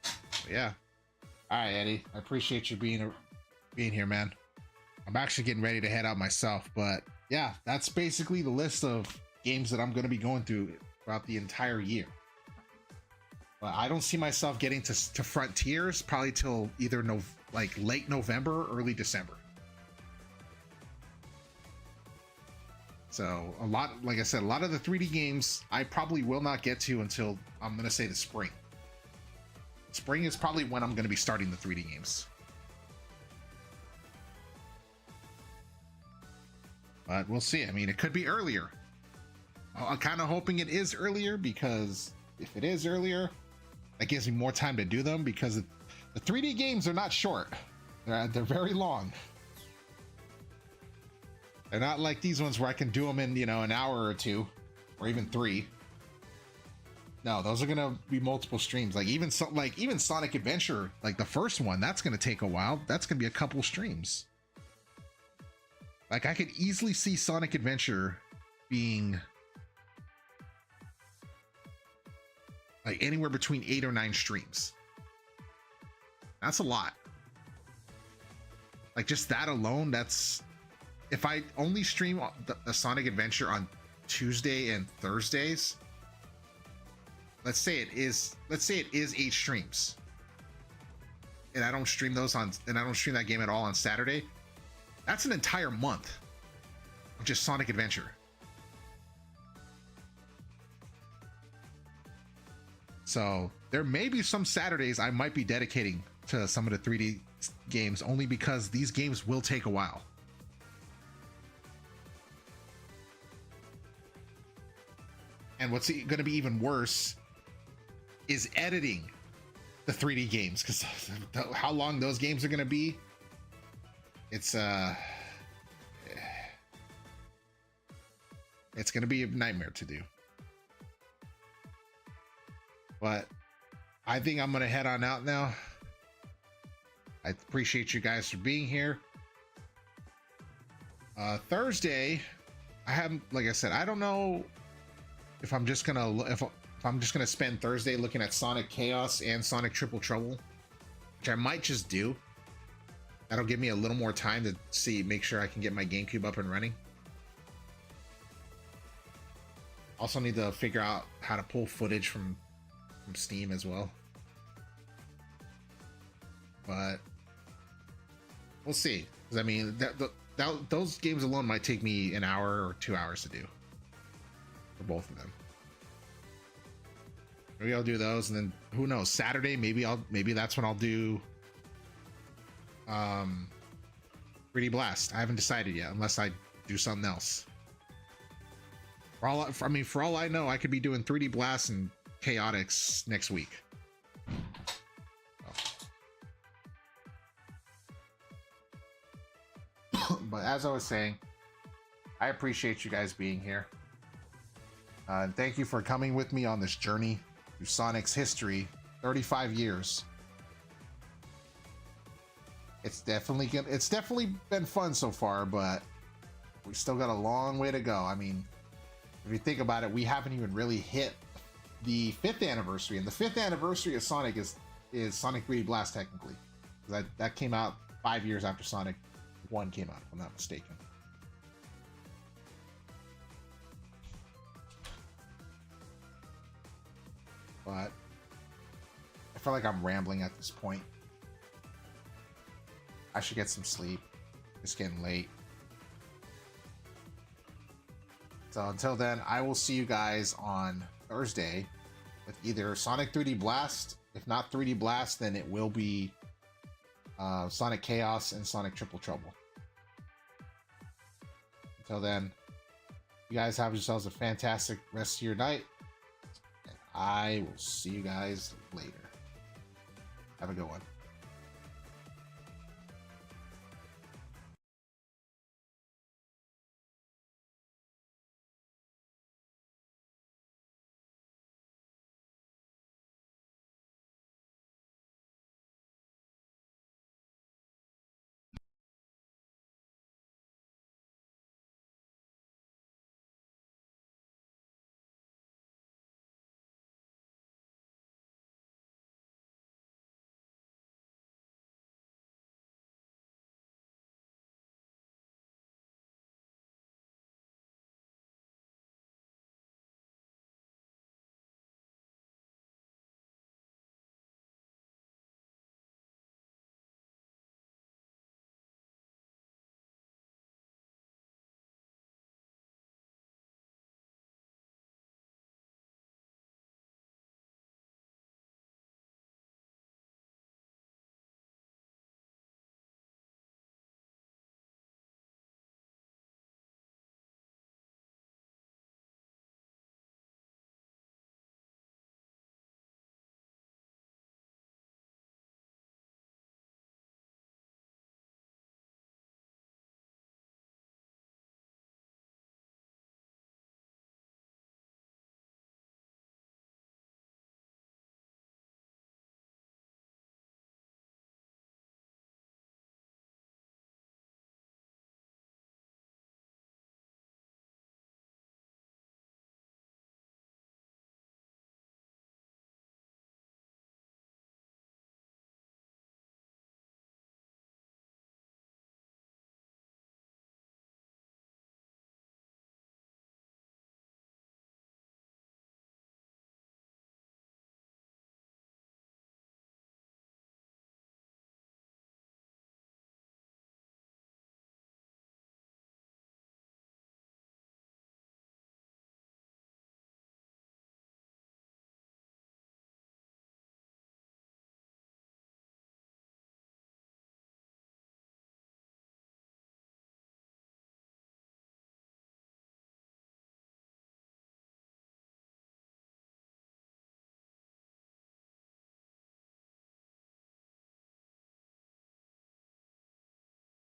But yeah. All right, Eddie. I appreciate you being here, man. I'm actually getting ready to head out myself, but yeah, that's basically the list of games that I'm going to be going through throughout the entire year. But I don't see myself getting to Frontiers probably till either late November or early December. So like I said, a lot of the 3D games I probably will not get to until, I'm going to say, the spring. Spring is probably when I'm going to be starting the 3D games. But we'll see. I mean, it could be earlier. I'm kind of hoping it is earlier, because if it is earlier, that gives me more time to do them, because the 3D games are not short. They're very long. They're not like these ones where I can do them in, an hour or two, or even 3. No, those are gonna be multiple streams. Even Sonic Adventure, like the first one, that's gonna take a while. That's gonna be a couple streams. Like, I could easily see Sonic Adventure being like anywhere between 8 or 9 streams. That's a lot. Like, just that alone, that's, if I only stream the Sonic Adventure on Tuesday and Thursdays, let's say it is 8 streams, and I don't stream that game at all on Saturday. That's an entire month of just Sonic Adventure. So there may be some Saturdays I might be dedicating to some of the 3D games, only because these games will take a while. And what's going to be even worse is editing the 3D games, because how long those games are going to be, it's going to be a nightmare to do. But I think I'm going to head on out now. I appreciate you guys for being here. Thursday, like I said, I don't know if I'm just gonna spend Thursday looking at Sonic Chaos and Sonic Triple Trouble, which I might just do. That'll give me a little more time to make sure I can get my GameCube up and running. Also need to figure out how to pull footage from Steam as well. But we'll see. 'Cause I mean, those games alone might take me an hour or 2 hours to do for both of them. Maybe I'll do those, and then who knows? Saturday, maybe that's when I'll do 3D Blast. I haven't decided yet, unless I do something else. For all I know, I could be doing 3D Blast and Chaotix next week. But as I was saying, I appreciate you guys being here. And thank you for coming with me on this journey through Sonic's history, 35 years. It's definitely been fun so far, but we still got a long way to go. I mean, if you think about it, we haven't even really hit the 5th anniversary, and the 5th anniversary of Sonic is Sonic 3D Blast technically. That came out 5 years after Sonic 1 came out, if I'm not mistaken. But I feel like I'm rambling at this point. I should get some sleep. It's getting late. So until then, I will see you guys on Thursday with either Sonic 3D Blast. If not 3D Blast, then it will be Sonic Chaos and Sonic Triple Trouble. Until then, you guys have yourselves a fantastic rest of your night. And I will see you guys later. Have a good one.